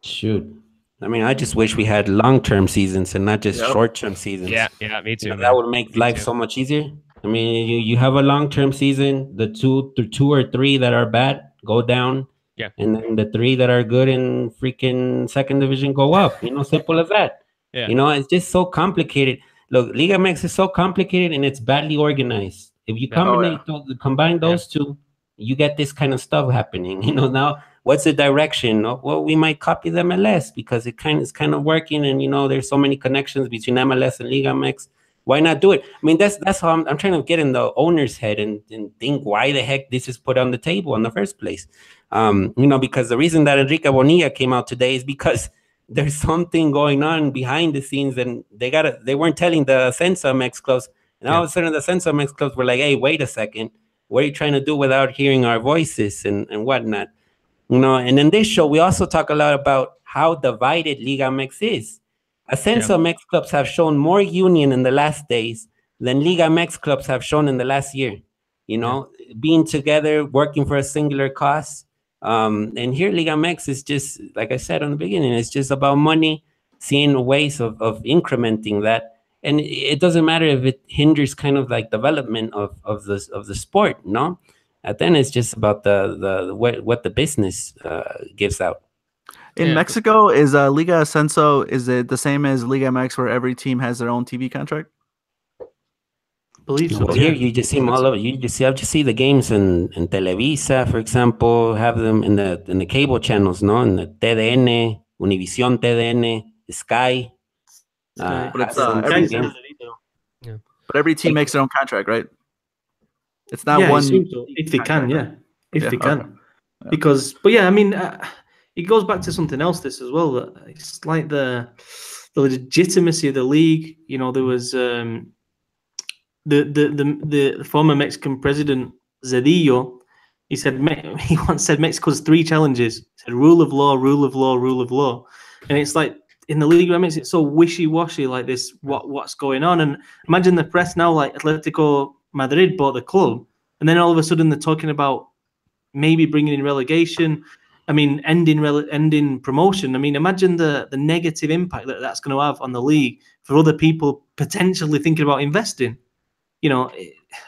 Shoot. I mean, I just wish we had long-term seasons and not just short-term seasons.
Yeah, me too.
You know, that would make life so much easier. I mean, you have a long-term season, the two or three that are bad go down.
Yeah.
And then the 3 that are good in freaking second division go up. You know, simple as that.
Yeah.
You know, it's just so complicated. Look, Liga MX is so complicated and it's badly organized. If you combine those two, you get this kind of stuff happening. You know, now what's the direction? Well, we might copy the MLS because it's kind of working, and you know, there's so many connections between MLS and Liga MX. Why not do it? I mean, that's how I'm trying to get in the owner's head and think why the heck this is put on the table in the first place. You know, because the reason that Enrique Bonilla came out today is because there's something going on behind the scenes, and they weren't telling the Ascenso MX clubs, and all of a sudden the Ascenso MX clubs were like, hey, wait a second, what are you trying to do without hearing our voices and whatnot? You know, and in this show we also talk a lot about how divided Liga MX is. Ascenso MX clubs have shown more union in the last days than Liga MX clubs have shown in the last year. You know, being together, working for a singular cause. And here Liga MX is just, like I said in the beginning, it's just about money, seeing ways of incrementing that. And it doesn't matter if it hinders kind of like development of the sport, no? At the end, it's just about what the business gives out.
In Mexico, is Liga Ascenso, is it the same as Liga MX where every team has their own TV contract?
believe so.
Well, here you just see them all over. You just see, I just see the games in Televisa, for example, have them in the cable channels, no, in the TDN, Univision TDN, Sky.
But it's
some games.
Yeah.
But every team makes their own contract, right? It's not
Yeah,
one.
so. If they can,
contract, right?
if they can,
okay. Yeah.
because, but yeah, I mean, it goes back to something else. This as well. That it's like the legitimacy of the league. You know, there was the former Mexican president Zedillo. He said he once said Mexico's 3 challenges. He said rule of law, rule of law, rule of law, and it's like in the league, it makes it so wishy-washy. Like this, what's going on? And imagine the press now, like Atletico Madrid bought the club, and then all of a sudden they're talking about maybe bringing in relegation. I mean, ending promotion. I mean, imagine the negative impact that's going to have on the league for other people potentially thinking about investing. You know,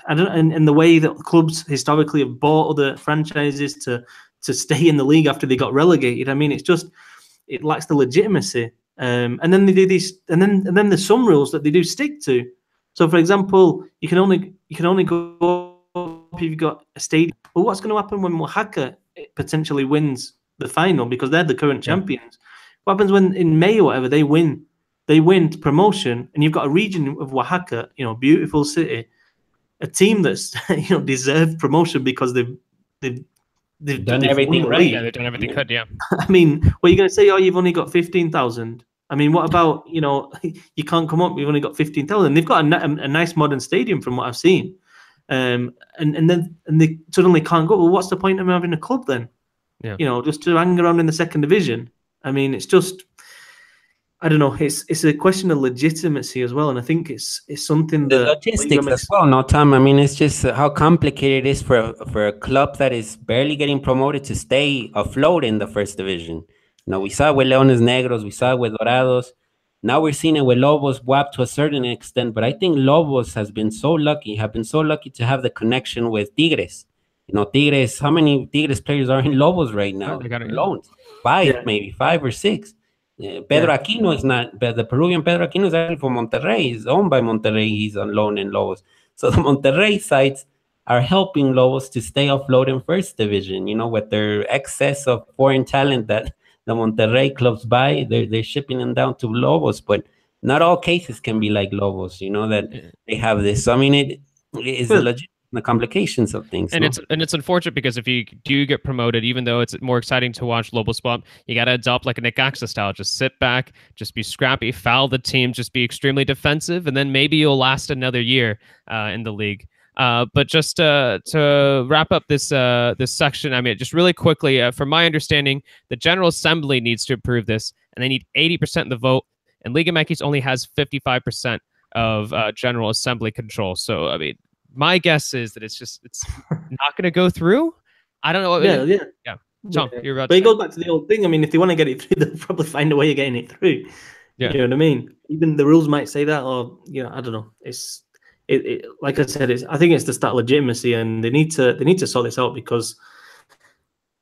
I don't, and the way that clubs historically have bought other franchises to stay in the league after they got relegated. I mean, it's just, it lacks the legitimacy. And then they do these, and then there's some rules that they do stick to. So, for example, you can only go if you've got a stadium. Well, what's going to happen when Oaxaca potentially wins the final because they're the current champions? What happens when in May or whatever they win promotion, and you've got a region of Oaxaca, you know, beautiful city, a team that's deserved promotion because they've
done everything right.
Yeah, they've done everything could. Yeah.
I mean, what are you going to say? Oh, you've only got 15,000. I mean, what about you can't come up? You've only got 15,000. They've got a nice modern stadium from what I've seen, and they suddenly can't go. Well, what's the point of having a club then? Yeah. Just to hang around in the second division. I mean, it's just, I don't know. It's a question of legitimacy as well, and I think it's something
the
that
logistics as well. No, Tom. I mean, it's just how complicated it is for a club that is barely getting promoted to stay afloat in the first division. We saw it with Leones Negros, we saw it with Dorados. Now we're seeing it with Lobos, WAP to a certain extent, but I think Lobos have been so lucky to have the connection with Tigres. Tigres. How many Tigres players are in Lobos right now?
They got it,
loans, maybe 5 or 6. Pedro Aquino is not, but the Peruvian Pedro Aquino is actually from Monterrey. He's owned by Monterrey. He's on loan in Lobos. So the Monterrey sites are helping Lobos to stay afloat in first division, with their excess of foreign talent that the Monterrey clubs buy. They're shipping them down to Lobos, but not all cases can be like Lobos, that they have this. So, I mean, it is the complications of things.
And it's unfortunate because if you do get promoted, even though it's more exciting to watch Lobos swap, you got to adopt like a Necaxa style. Just sit back, just be scrappy, foul the team, just be extremely defensive, and then maybe you'll last another year in the league. But just to wrap up this section, I mean, just really quickly, from my understanding, the General Assembly needs to approve this, and they need 80% of the vote, and Liga MX only has 55% of General Assembly control. So, I mean, my guess is that it's not going to go through. I don't know. Yeah. Tom, you're about.
But it goes back to the old thing. I mean, if they want to get it through, they'll probably find a way of getting it through.
Yeah.
You know what I mean? Even the rules might say that, or I don't know. It's like I said. I think it's to start legitimacy, and they need to sort this out because,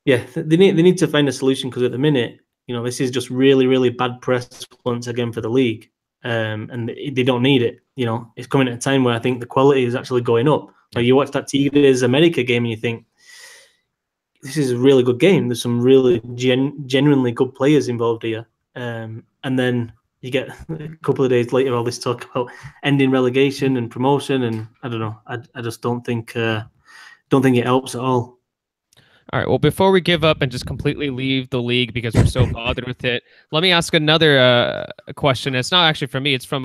they need to find a solution because at the minute, this is just really, really bad press once again for the league. And they don't need it. It's coming at a time where I think the quality is actually going up. Like you watch that Tigres America game and you think, this is a really good game. There's some really genuinely good players involved here. And then you get a couple of days later all this talk about ending relegation and promotion, and I don't know. I just don't think it helps at all.
All right. Well, before we give up and just completely leave the league because we're so bothered with it, let me ask another question. It's not actually from me. It's from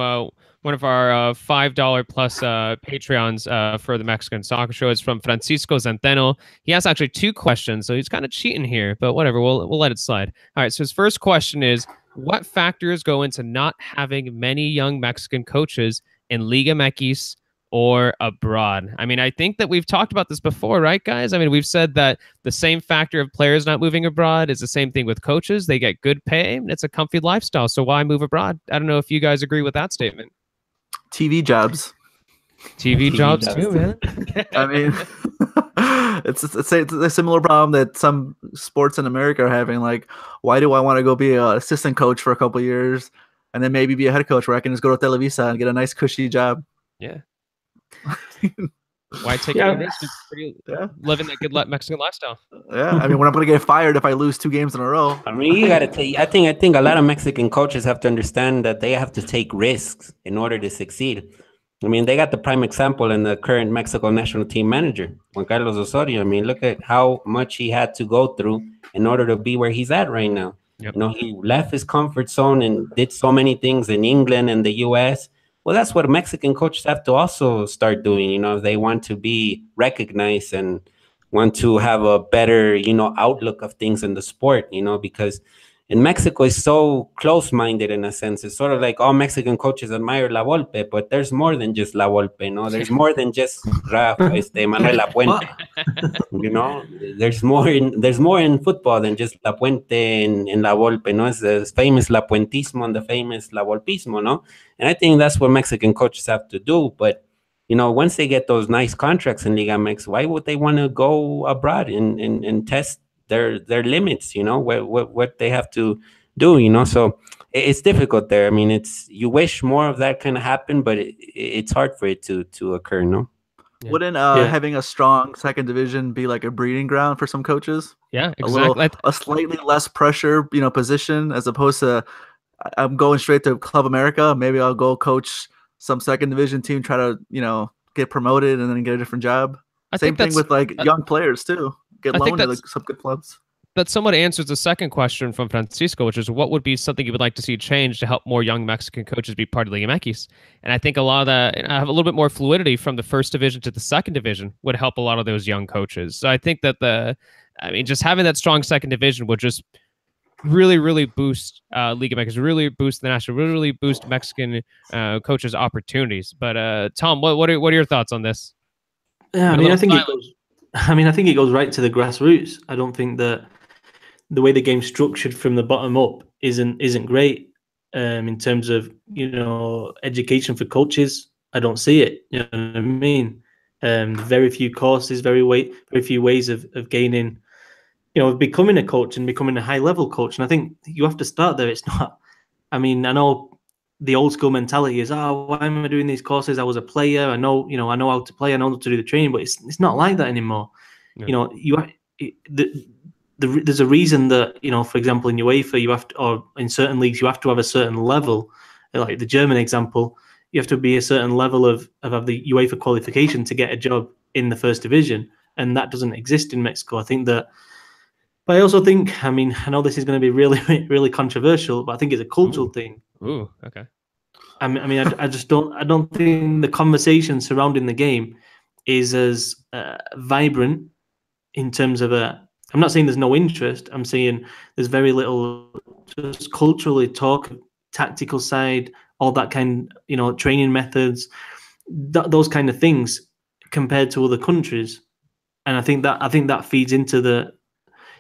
one of our $5 plus Patreons for the Mexican Soccer Show. It's from Francisco Zanteno. He has actually 2 questions, so he's kind of cheating here, but whatever. We'll let it slide. All right. So his first question is, what factors go into not having many young Mexican coaches in Liga MX or abroad? I mean, I think that we've talked about this before, right, guys? I mean, we've said that the same factor of players not moving abroad is the same thing with coaches. They get good pay, and it's a comfy lifestyle. So why move abroad? I don't know if you guys agree with that statement.
TV jobs.
TV jobs too, man.
I mean, it's a similar problem that some sports in America are having. Like, why do I want to go be an assistant coach for a couple of years and then maybe be a head coach where I can just go to Televisa and get a nice cushy job?
Yeah. Why take any risk? Living that good Mexican lifestyle.
Yeah, I mean, when I'm going to get fired if I lose 2 games in a row.
I mean, you got to take. I think a lot of Mexican coaches have to understand that they have to take risks in order to succeed. I mean, they got the prime example in the current Mexico national team manager, Juan Carlos Osorio. I mean, look at how much he had to go through in order to be where he's at right now.
Yep.
You know, he left his comfort zone and did so many things in England and the U.S. Well, that's what Mexican coaches have to also start doing. You know, if they want to be recognized and want to have a better, you know, outlook of things in the sport, you know, because in Mexico it's so close-minded in a sense. It's sort of like all Mexican coaches admire La Volpe, but there's more than just La Volpe, you know. There's more than just Manuel La Puente. You know, there's more in football than just La Puente and La Volpe, no? It's the famous La Puentismo and the famous La Volpismo, no? And I think that's what Mexican coaches have to do. But, you know, once they get those nice contracts in Liga MX, why would they want to go abroad and test their limits, you know, what they have to do, you know? So it's difficult there. I mean, you wish more of that kind of happened, but it's hard for it to occur, no?
Yeah. Wouldn't having a strong second division be like a breeding ground for some coaches?
Yeah, exactly.
A slightly less pressure, you know, position as opposed to I'm going straight to Club America. Maybe I'll go coach some second division team, try to, you know, get promoted and then get a different job. Same thing with like young players too. Get loaned to like some good clubs. That
somewhat answers the second question from Francisco, which is what would be something you would like to see change to help more young Mexican coaches be part of Liga MX? And I think a lot of that, have a little bit more fluidity from the first division to the second division would help a lot of those young coaches. So I think that just having that strong second division would just really boost Liga MX, really boost the national, really boost Mexican coaches' opportunities. But Tom, what are your thoughts on this?
Yeah, I think it goes right to the grassroots. I don't think that the way the game's structured from the bottom up isn't great in terms of, you know, education for coaches. I don't see it. You know what I mean? Very few courses, very few ways of gaining, you know, becoming a coach and becoming a high level coach. And I think you have to start there. It's not. I mean, I know the old school mentality is, why am I doing these courses? I was a player. I know how to play. I know how to do the training, but it's not like that anymore. Yeah. You know, there's a reason that, you know, for example, in UEFA, you have to, or in certain leagues, you have to have a certain level. Like the German example, you have to be a certain level of the UEFA qualification to get a job in the first division, and that doesn't exist in Mexico. I think that. But I also think, I mean, I know this is going to be really, really controversial, but I think it's a cultural thing.
Ooh, okay.
I mean, I don't think the conversation surrounding the game is as vibrant in terms of I'm not saying there's no interest. I'm saying there's very little just culturally talk, tactical side, all that kind, you know, training methods, those kind of things compared to other countries. And I think that feeds into the,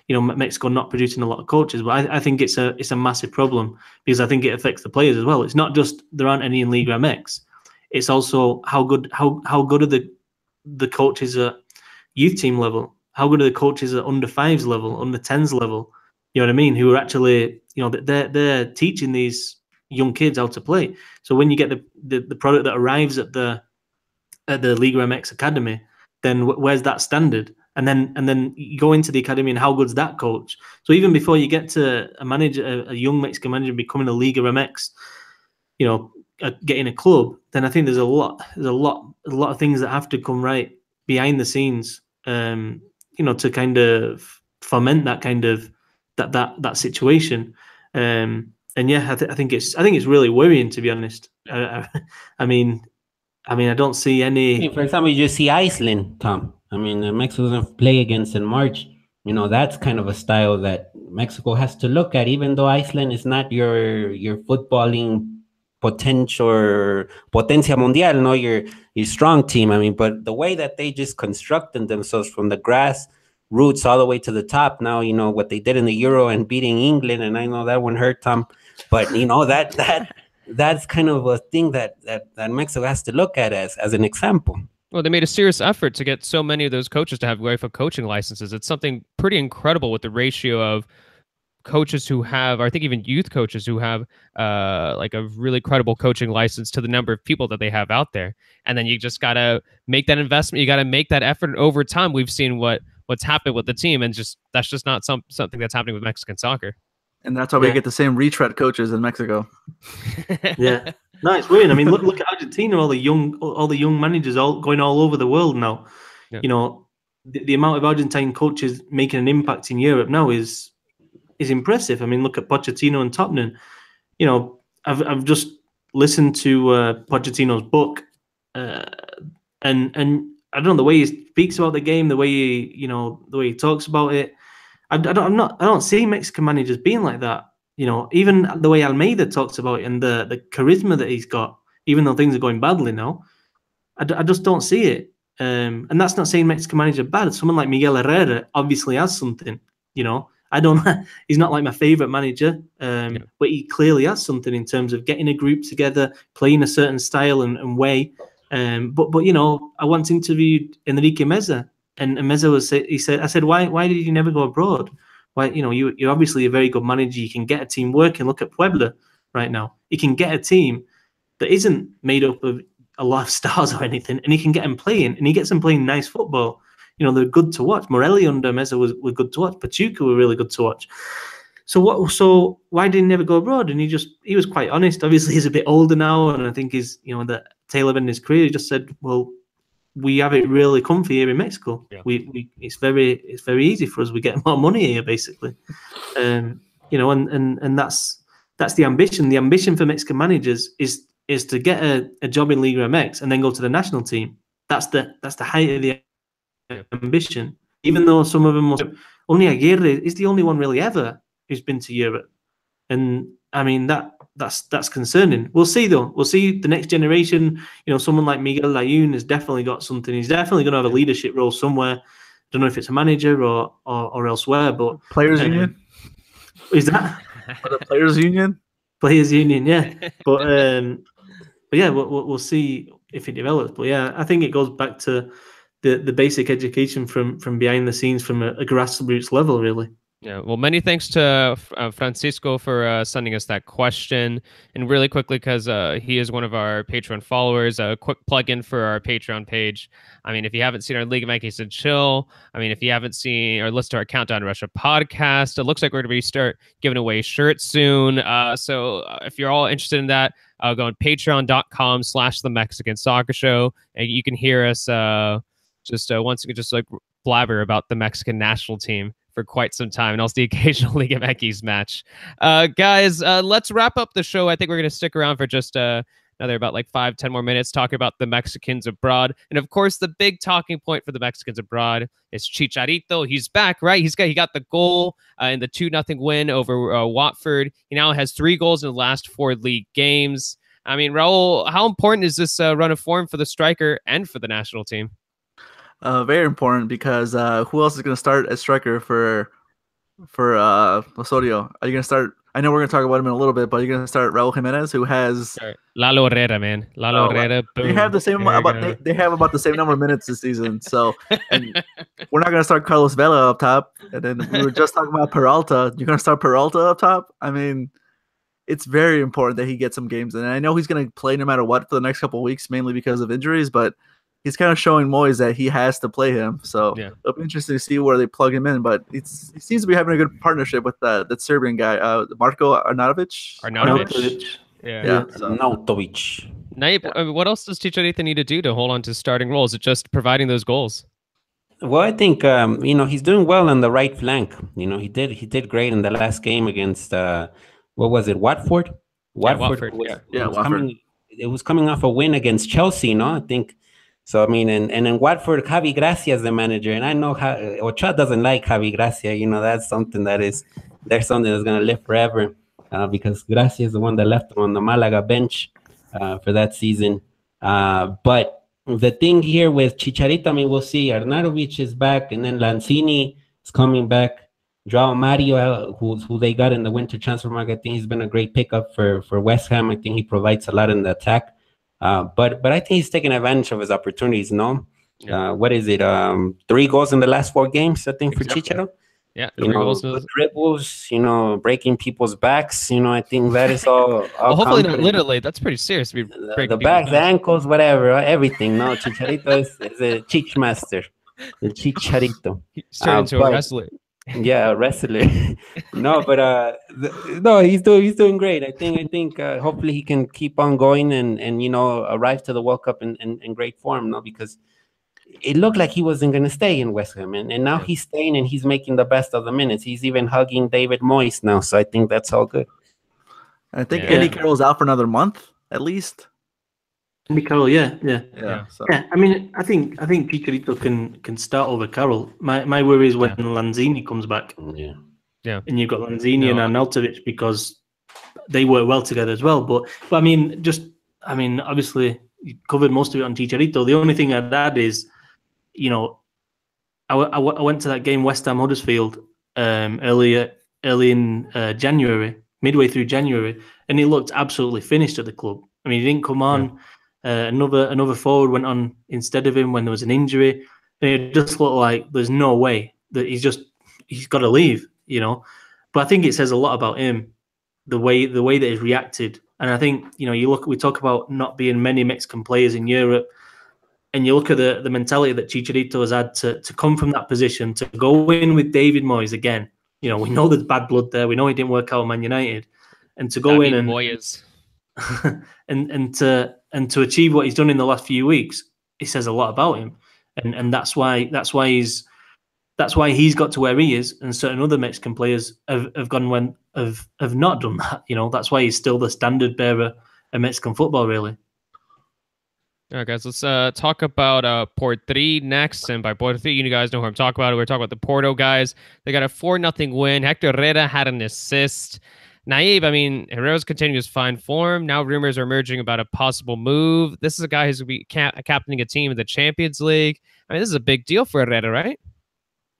you know, Mexico not producing a lot of coaches. But I think it's a massive problem because I think it affects the players as well. It's not just there aren't any in Liga MX. It's also how good are the coaches at youth team level? How good are the coaches at under 5s level, under 10s level? You know what I mean? Who are actually, you know, they're teaching these young kids how to play. So when you get the product that arrives at the Liga MX academy, then where's that standard? And then you go into the academy and how good's that coach? So even before you get to a young Mexican manager becoming a Liga MX, you know, getting a club, then I think there's a lot of things that have to come right behind the scenes, you know, to kind of foment that kind of that situation. And yeah, I think it's really worrying, to be honest. I mean, I don't see any.
For example, you see Iceland, Tom. I mean, Mexico's going to play against in March. You know, that's kind of a style that Mexico has to look at, even though Iceland is not your footballing potencia mundial, no, your strong team. I mean, but the way that they just constructed themselves from the grass roots all the way to the top. Now, you know, what they did in the Euro and beating England, and I know that one hurt, Tom, but you know, that's kind of a thing that Mexico has to look at as an example.
Well, they made a serious effort to get so many of those coaches to have UEFA coaching licenses. It's something pretty incredible with the ratio of coaches who have, or I think even youth coaches who have like a really credible coaching license to the number of people that they have out there. And then you just gotta make that investment. You gotta make that effort. And over time, we've seen what's happened with the team, and that's just not something that's happening with Mexican soccer.
And that's why we get the same retread coaches in Mexico.
Yeah. No, it's weird. I mean, look at Argentina. All the young managers going all over the world now.
Yeah.
You know, the amount of Argentine coaches making an impact in Europe now is impressive. I mean, look at Pochettino and Tottenham. You know, I've just listened to Pochettino's book, and I don't know, the way he speaks about the game, the way he talks about it. I don't see Mexican managers being like that. You know, even the way Almeida talks about it and the charisma that he's got, even though things are going badly now, I just don't see it. And that's not saying Mexican manager bad. Someone like Miguel Herrera obviously has something. You know, he's not like my favorite manager, but he clearly has something in terms of getting a group together, playing a certain style and way. But you know, I once interviewed Enrique Meza, and Meza I said, why did you never go abroad? Why, you know, you're obviously a very good manager. You can get a team working. Look at Puebla right now. You can get a team that isn't made up of a lot of stars or anything, and he can get them playing, and he gets them playing nice football. You know, they're good to watch. Morelia under Meza were good to watch. Pachuca were really good to watch. So why did he never go abroad? And he was quite honest. Obviously, he's a bit older now, and I think he's, you know, the tail end of his career. He just said, well, we have it really comfy here in Mexico. Yeah. It's very easy for us. We get more money here, basically. You know, and that's the ambition. The ambition for Mexican managers is to get a job in Liga MX and then go to the national team. That's the height of the ambition. Even though some of them only Aguirre is the only one really ever who's been to Europe, and I mean that's concerning. We'll see though. We'll see the next generation. You know, someone like Miguel Layún has definitely got something. He's definitely going to have a leadership role somewhere. Don't know if it's a manager or elsewhere, but
players union.
Is that
the players union?
Players union, yeah. But yeah, we'll see if it develops. But yeah, I think it goes back to the basic education from behind the scenes, from a grassroots level, really.
Yeah, well, many thanks to Francisco for sending us that question. And really quickly, because he is one of our Patreon followers, a quick plug-in for our Patreon page. I mean, if you haven't seen our League of Yankees and Chill, I mean, if you haven't seen or listened to our Countdown to Russia podcast, it looks like we're going to start giving away shirts soon. So if you're all interested in that, go on patreon.com/The Mexican Soccer Show, and you can hear us once again, just like blabber about the Mexican national team for quite some time, and also the occasional League of Yankees match. Guys, let's wrap up the show. I think we're going to stick around for just another about like 5-10 more minutes talking about the Mexicans abroad. And of course, the big talking point for the Mexicans abroad is Chicharito. He's back, right? He got the goal in the 2-0 win over Watford. He now has 3 goals in the last 4 league games. I mean, Raul, how important is this run of form for the striker and for the national team?
Very important, because who else is going to start as striker for Osorio? Are you going to start? I know we're going to talk about him in a little bit, but you're going to start Raul Jimenez, who has
Lalo Herrera, man. Lalo Herrera.
They have the same they have about the same number of minutes this season. So, and we're not going to start Carlos Vela up top. And then we were just talking about Peralta. You're going to start Peralta up top? I mean, it's very important that he gets some games in. And I know he's going to play no matter what for the next couple of weeks, mainly because of injuries, but he's kind of showing Moyes that he has to play him. So it'll be interesting to see where they plug him in. But he seems to be having a good partnership with that Serbian guy, Marko Arnautovic.
Yeah.
Arnautovic.
Naip, what else does Chicharito need to do to hold on to starting roles? Is it just providing those goals?
Well, I think you know, he's doing well on the right flank. You know, he did great in the last game against what was it, Watford?
Watford.
Watford. It was coming off a win against Chelsea, no? I think. So, I mean, and in Watford, Javi Gracia is the manager. And I know Ochoa doesn't like Javi Gracia. You know, there's something that's going to live forever because Gracia is the one that left him on the Malaga bench for that season. But the thing here with Chicharito, I mean, we'll see. Arnautovic is back, and then Lanzini is coming back. Joao Mario, who they got in the winter transfer market, I think he's been a great pickup for West Ham. I think he provides a lot in the attack. But I think he's taking advantage of his opportunities, no? What is it? 3 goals in the last 4 games, I think, for Chicharito.
Yeah,
you know, good dribbles, you know, breaking people's backs. You know, I think that is all.
Well, hopefully not literally. That's pretty serious to be breaking
The backs, the ankles, whatever, everything. No, Chicharito is a cheech master, the Chicharito.
He's turned into a wrestler.
Yeah, a wrestler. No, but no, he's doing great. I think hopefully he can keep on going and you know arrive to the World Cup in great form. No, because it looked like he wasn't going to stay in West Ham, and now he's staying and he's making the best of the minutes. He's even hugging David Moyes now, so I think that's all good.
I think Andy Carroll's out for another month at least.
Andy Carroll, yeah.
So.
Yeah, I mean, I think Chicharito can start over Carroll. My worry is when Lanzini comes back.
Yeah.
And you've got Lanzini and Arnautovic because they work well together as well. But I mean, obviously you covered most of it on Chicharito. The only thing I'd add is, you know, I went to that game West Ham Huddersfield early in January, midway through January, and it looked absolutely finished at the club. I mean, he didn't come on. Yeah. Another forward went on instead of him when there was an injury. And it just looked like there's no way that he's got to leave, you know. But I think it says a lot about him, the way that he's reacted. And I think, you know, we talk about not being many Mexican players in Europe, and you look at the mentality that Chicharito has had to come from that position, to go in with David Moyes again. You know, we know there's bad blood there. We know he didn't work out at Man United. And to go in and
Moyes.
and to achieve what he's done in the last few weeks, it says a lot about him. And that's why he's got to where he is, and certain other Mexican players have not done that. You know, that's why he's still the standard bearer of Mexican football, really.
All right, guys, let's talk about Port 3 next. And by Port 3, you guys know who I'm talking about. We're talking about the Porto guys. They got a 4-0 win. Hector Herrera had an assist. Naive, I mean, Herrera's continues fine form. Now rumors are emerging about a possible move. This is a guy who's going to be captaining a team in the Champions League. I mean, this is a big deal for Herrera, right?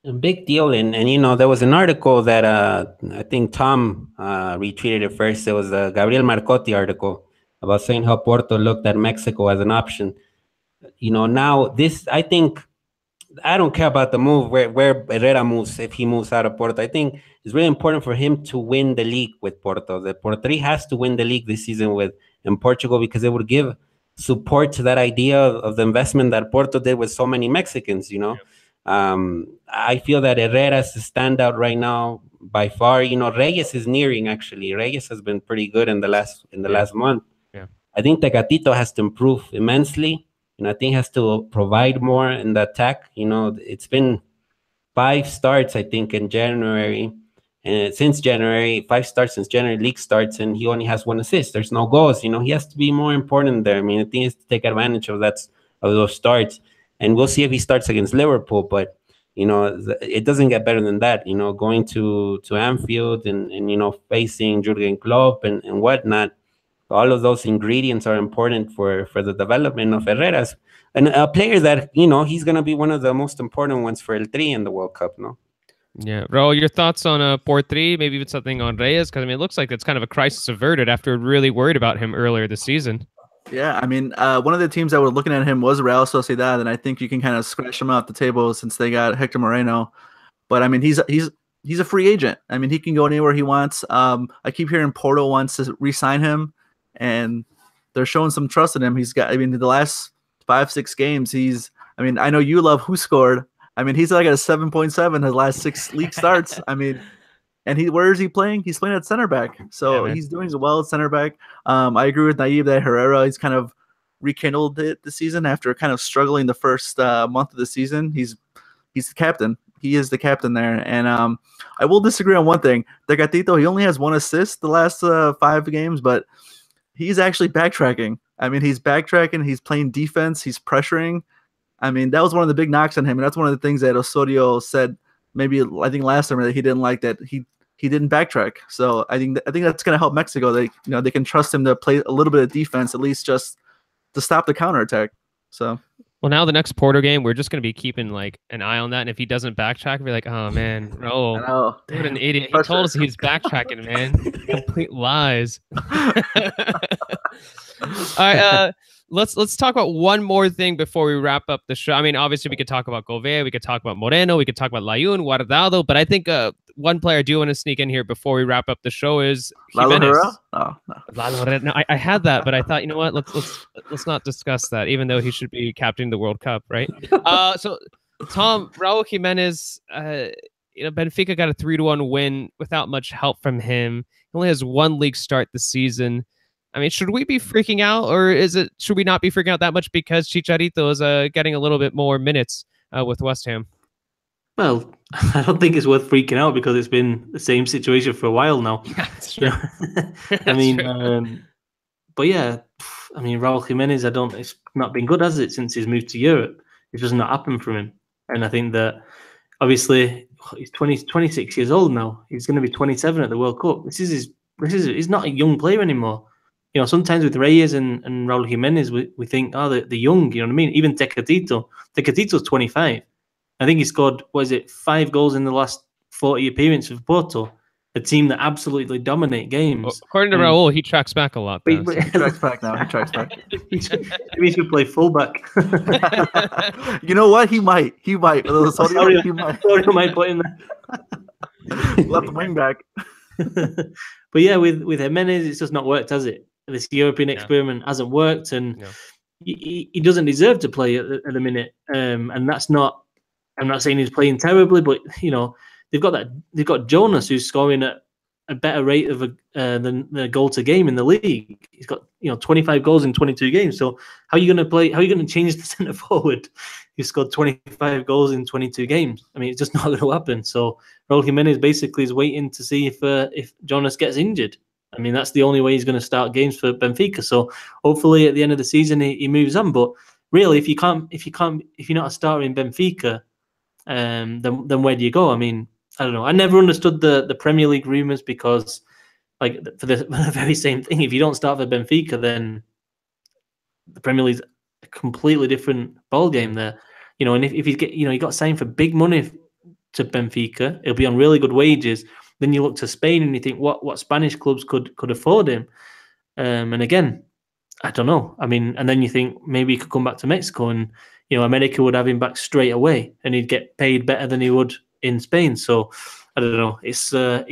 A big deal. And you know, there was an article that I think Tom retweeted it first. It was a Gabriel Marcotti article about saying how Porto looked at Mexico as an option. You know, now I think, I don't care about the move where Herrera moves, if he moves out of Porto. I think it's really important for him to win the league with Porto. The Porto 3 has to win the league this season in Portugal, because it would give support to that idea of the investment that Porto did with so many Mexicans, you know. I feel that Herrera is the standout right now by far. You know, Reyes is nearing, actually. Reyes has been pretty good in the last month.
Yeah.
I think Tecatito has to improve immensely. And I think has to provide more in the attack. You know, it's been 5 starts, I think, in January. And since January, 5 starts since January, league starts, and he only has 1 assist. There's no goals. You know, he has to be more important there. I mean, I think he has to take advantage of those starts. And we'll see if he starts against Liverpool. But, you know, it doesn't get better than that. You know, going to Anfield and you know, facing Jurgen Klopp and whatnot. All of those ingredients are important for the development of Herrera's, and a player that, you know, he's going to be one of the most important ones for El Tri in the World Cup, no?
Yeah. Raul, your thoughts on Port 3, maybe even something on Reyes? Because, I mean, it looks like it's kind of a crisis averted after really worried about him earlier this season.
Yeah, I mean, one of the teams that were looking at him was Real Sociedad, and I think you can kind of scratch him off the table since they got Hector Moreno. But, I mean, he's a free agent. I mean, he can go anywhere he wants. I keep hearing Porto wants to re-sign him, and they're showing some trust in him. He's got, I mean, the last 5-6 games, I mean, I know you love Who Scored. I mean, he's like at a 7.7 his last 6 league starts. I mean, and where is he playing? He's playing at center back. So he's doing well at center back. I agree with Naive that Herrera, he's kind of rekindled it this season after kind of struggling the first month of the season. He's the captain. He is the captain there. And I will disagree on one thing. Tecatito, he only has 1 assist the last 5 games, but he's actually backtracking. I mean, he's backtracking. He's playing defense. He's pressuring. I mean, that was one of the big knocks on him, and that's one of the things that Osorio said. Maybe I think last summer that he didn't like that he didn't backtrack. So I think that's going to help Mexico. They can trust him to play a little bit of defense, at least just to stop the counterattack. So.
Well, now the next Porto game, we're just going to be keeping like an eye on that. And if he doesn't backtrack, we'll be like, oh, man, Raul, what an idiot. He told us he was backtracking, man. Complete lies. All right, let's talk about one more thing before we wrap up the show. I mean, obviously we could talk about Gouveia, we could talk about Moreno, we could talk about Layun, Guardado, but I think one player I do want to sneak in here before we wrap up the show is
Lalo
Jimenez.
Herrera? Oh, no.
Lalo Herrera. No, I had that, but I thought, you know what? Let's not discuss that, even though he should be captaining the World Cup, right? So Tom, Raul Jimenez, Benfica got a 3-1 win without much help from him. He only has one league start this season. I mean, should we be freaking out, or should we not be freaking out that much because Chicharito is getting a little bit more minutes with West Ham?
Well, I don't think it's worth freaking out because it's been the same situation for a while now.
Yeah, that's true.
I mean, but yeah, I mean, Raul Jimenez, it's not been good, has it, since he's moved to Europe? It does not happen for him. And I think that obviously he's 26 years old now. He's going to be 27 at the World Cup. He's not a young player anymore. You know, sometimes with Reyes and Raul Jimenez, we think, oh, they're young, you know what I mean? Even Tecatito's 25. I think he scored, 5 goals in the last 40 appearances for Porto, a team that absolutely dominate games.
Well, according to Raul, he tracks back a lot.
He tracks back now. He tracks back.
Maybe he should play fullback.
You know what? He might. He might
put in there.
Left wing back.
But yeah, with Jimenez, it's just not worked, has it? This European experiment hasn't worked, and he doesn't deserve to play at the minute. And that's not. I'm not saying he's playing terribly, but you know they've got Jonas who's scoring at a better rate of than the goal to game in the league. He's got 25 goals in 22 games. So how are you going to play? How are you going to change the centre forward who scored 25 goals in 22 games? I mean, it's just not going to happen. So Raul Jimenez basically is waiting to see if Jonas gets injured. I mean, that's the only way he's going to start games for Benfica. So hopefully at the end of the season he moves on. But really, if you're not a starter in Benfica, then where do you go? I mean, I don't know. I never understood the Premier League rumours because, like, for the very same thing, if you don't start for Benfica, then the Premier League's a completely different ball game there. You know, and if he got signed for big money to Benfica, he'll be on really good wages. Then you look to Spain and you think, what Spanish clubs could afford him? And again, I don't know. I mean, and then you think maybe he could come back to Mexico and, America would have him back straight away and he'd get paid better than he would in Spain. So I don't know. It's I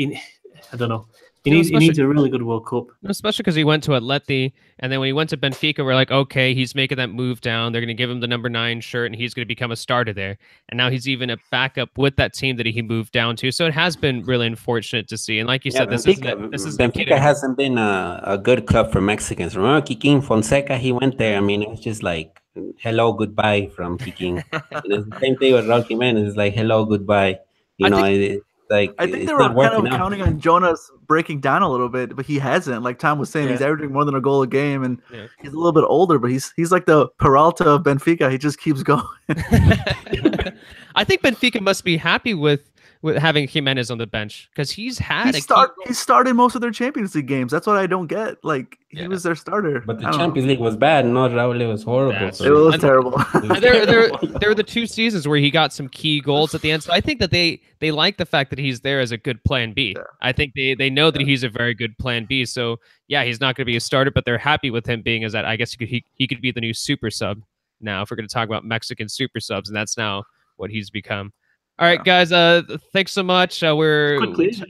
don't know. He needs a really good World Cup.
Especially because he went to Atleti, and then when he went to Benfica, we're like, okay, he's making that move down. They're going to give him the number 9 shirt, and he's going to become a starter there. And now he's even a backup with that team that he moved down to. So it has been really unfortunate to see. And like you said,
Benfica hasn't been a good club for Mexicans. Remember Kikín Fonseca? He went there. I mean, it was just like hello, goodbye from Kikín. The same thing with Raul Jimenez. It's like hello, goodbye. I
think they were kind of counting on Jonas breaking down a little bit, but he hasn't. Like Tom was saying, he's averaging more than a goal a game, and he's a little bit older, but he's like the Peralta of Benfica. He just keeps going.
I think Benfica must be happy with having Jimenez on the bench because he
started most of their Champions League games. That's what I don't get. Like he was their starter.
But the Champions League was bad. Not Raul. It was horrible.
It was terrible.
There were the 2 seasons where he got some key goals at the end. So I think that they like the fact that he's there as a good plan B. Yeah. I think they know that he's a very good plan B. So yeah, he's not going to be a starter, but they're happy with him being as that. I guess he could be the new super sub now. If we're going to talk about Mexican super subs, and that's now what he's become. All right, guys. Thanks so much.
It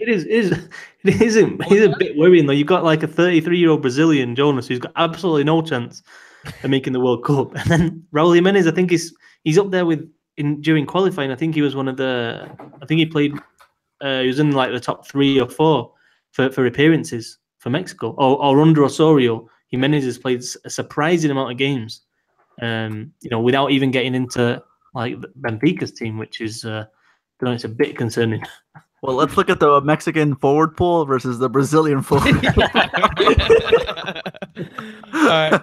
is a bit worrying though. You've got like a 33-year-old Brazilian Jonas who's got absolutely no chance of making the World Cup, and then Raul Jimenez. I think he's up there during qualifying. I think he was one of the. I think he played. He was in like the top 3 or 4 for appearances for Mexico. Or under Osorio, Jimenez has played a surprising amount of games. Without even getting into like Benfica's team, which is. It's a bit concerning.
Well, let's look at the Mexican forward pool versus the Brazilian forward pool.
All right.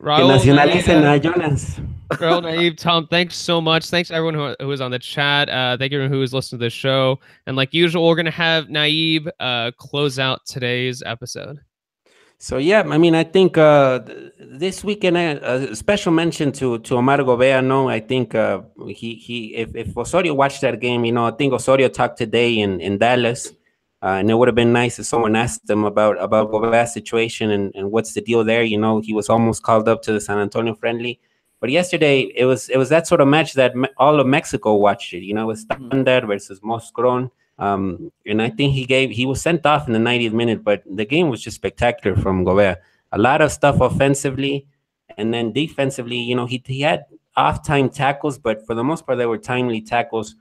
Raul, Naive, Tom, thanks so much. Thanks everyone who was on the chat. Thank you everyone who was listening to the show. And like usual, we're going to have Naive close out today's episode.
So yeah, I mean, I think this weekend a special mention to Omar Gouveia. No, I think if Osorio watched that game, I think Osorio talked today in Dallas, And it would have been nice if someone asked him about Gobert's situation and what's the deal there. You know, he was almost called up to the San Antonio friendly. But yesterday, it was that sort of match that all of Mexico watched it. You know, it was Standard versus Moscron. And I think he was sent off in the 90th minute, but the game was just spectacular from Gobert. A lot of stuff offensively, and then defensively, you know, he had off-time tackles, but for the most part, they were timely tackles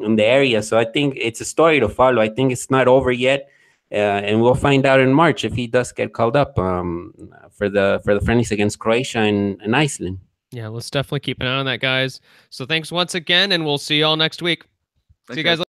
in the area. So I think it's a story to follow. I think it's not over yet. And we'll find out in March if he does get called up for the friendlies against Croatia and Iceland.
Yeah, let's definitely keep an eye on that, guys. So thanks once again, and we'll see you all next week. See you guys later.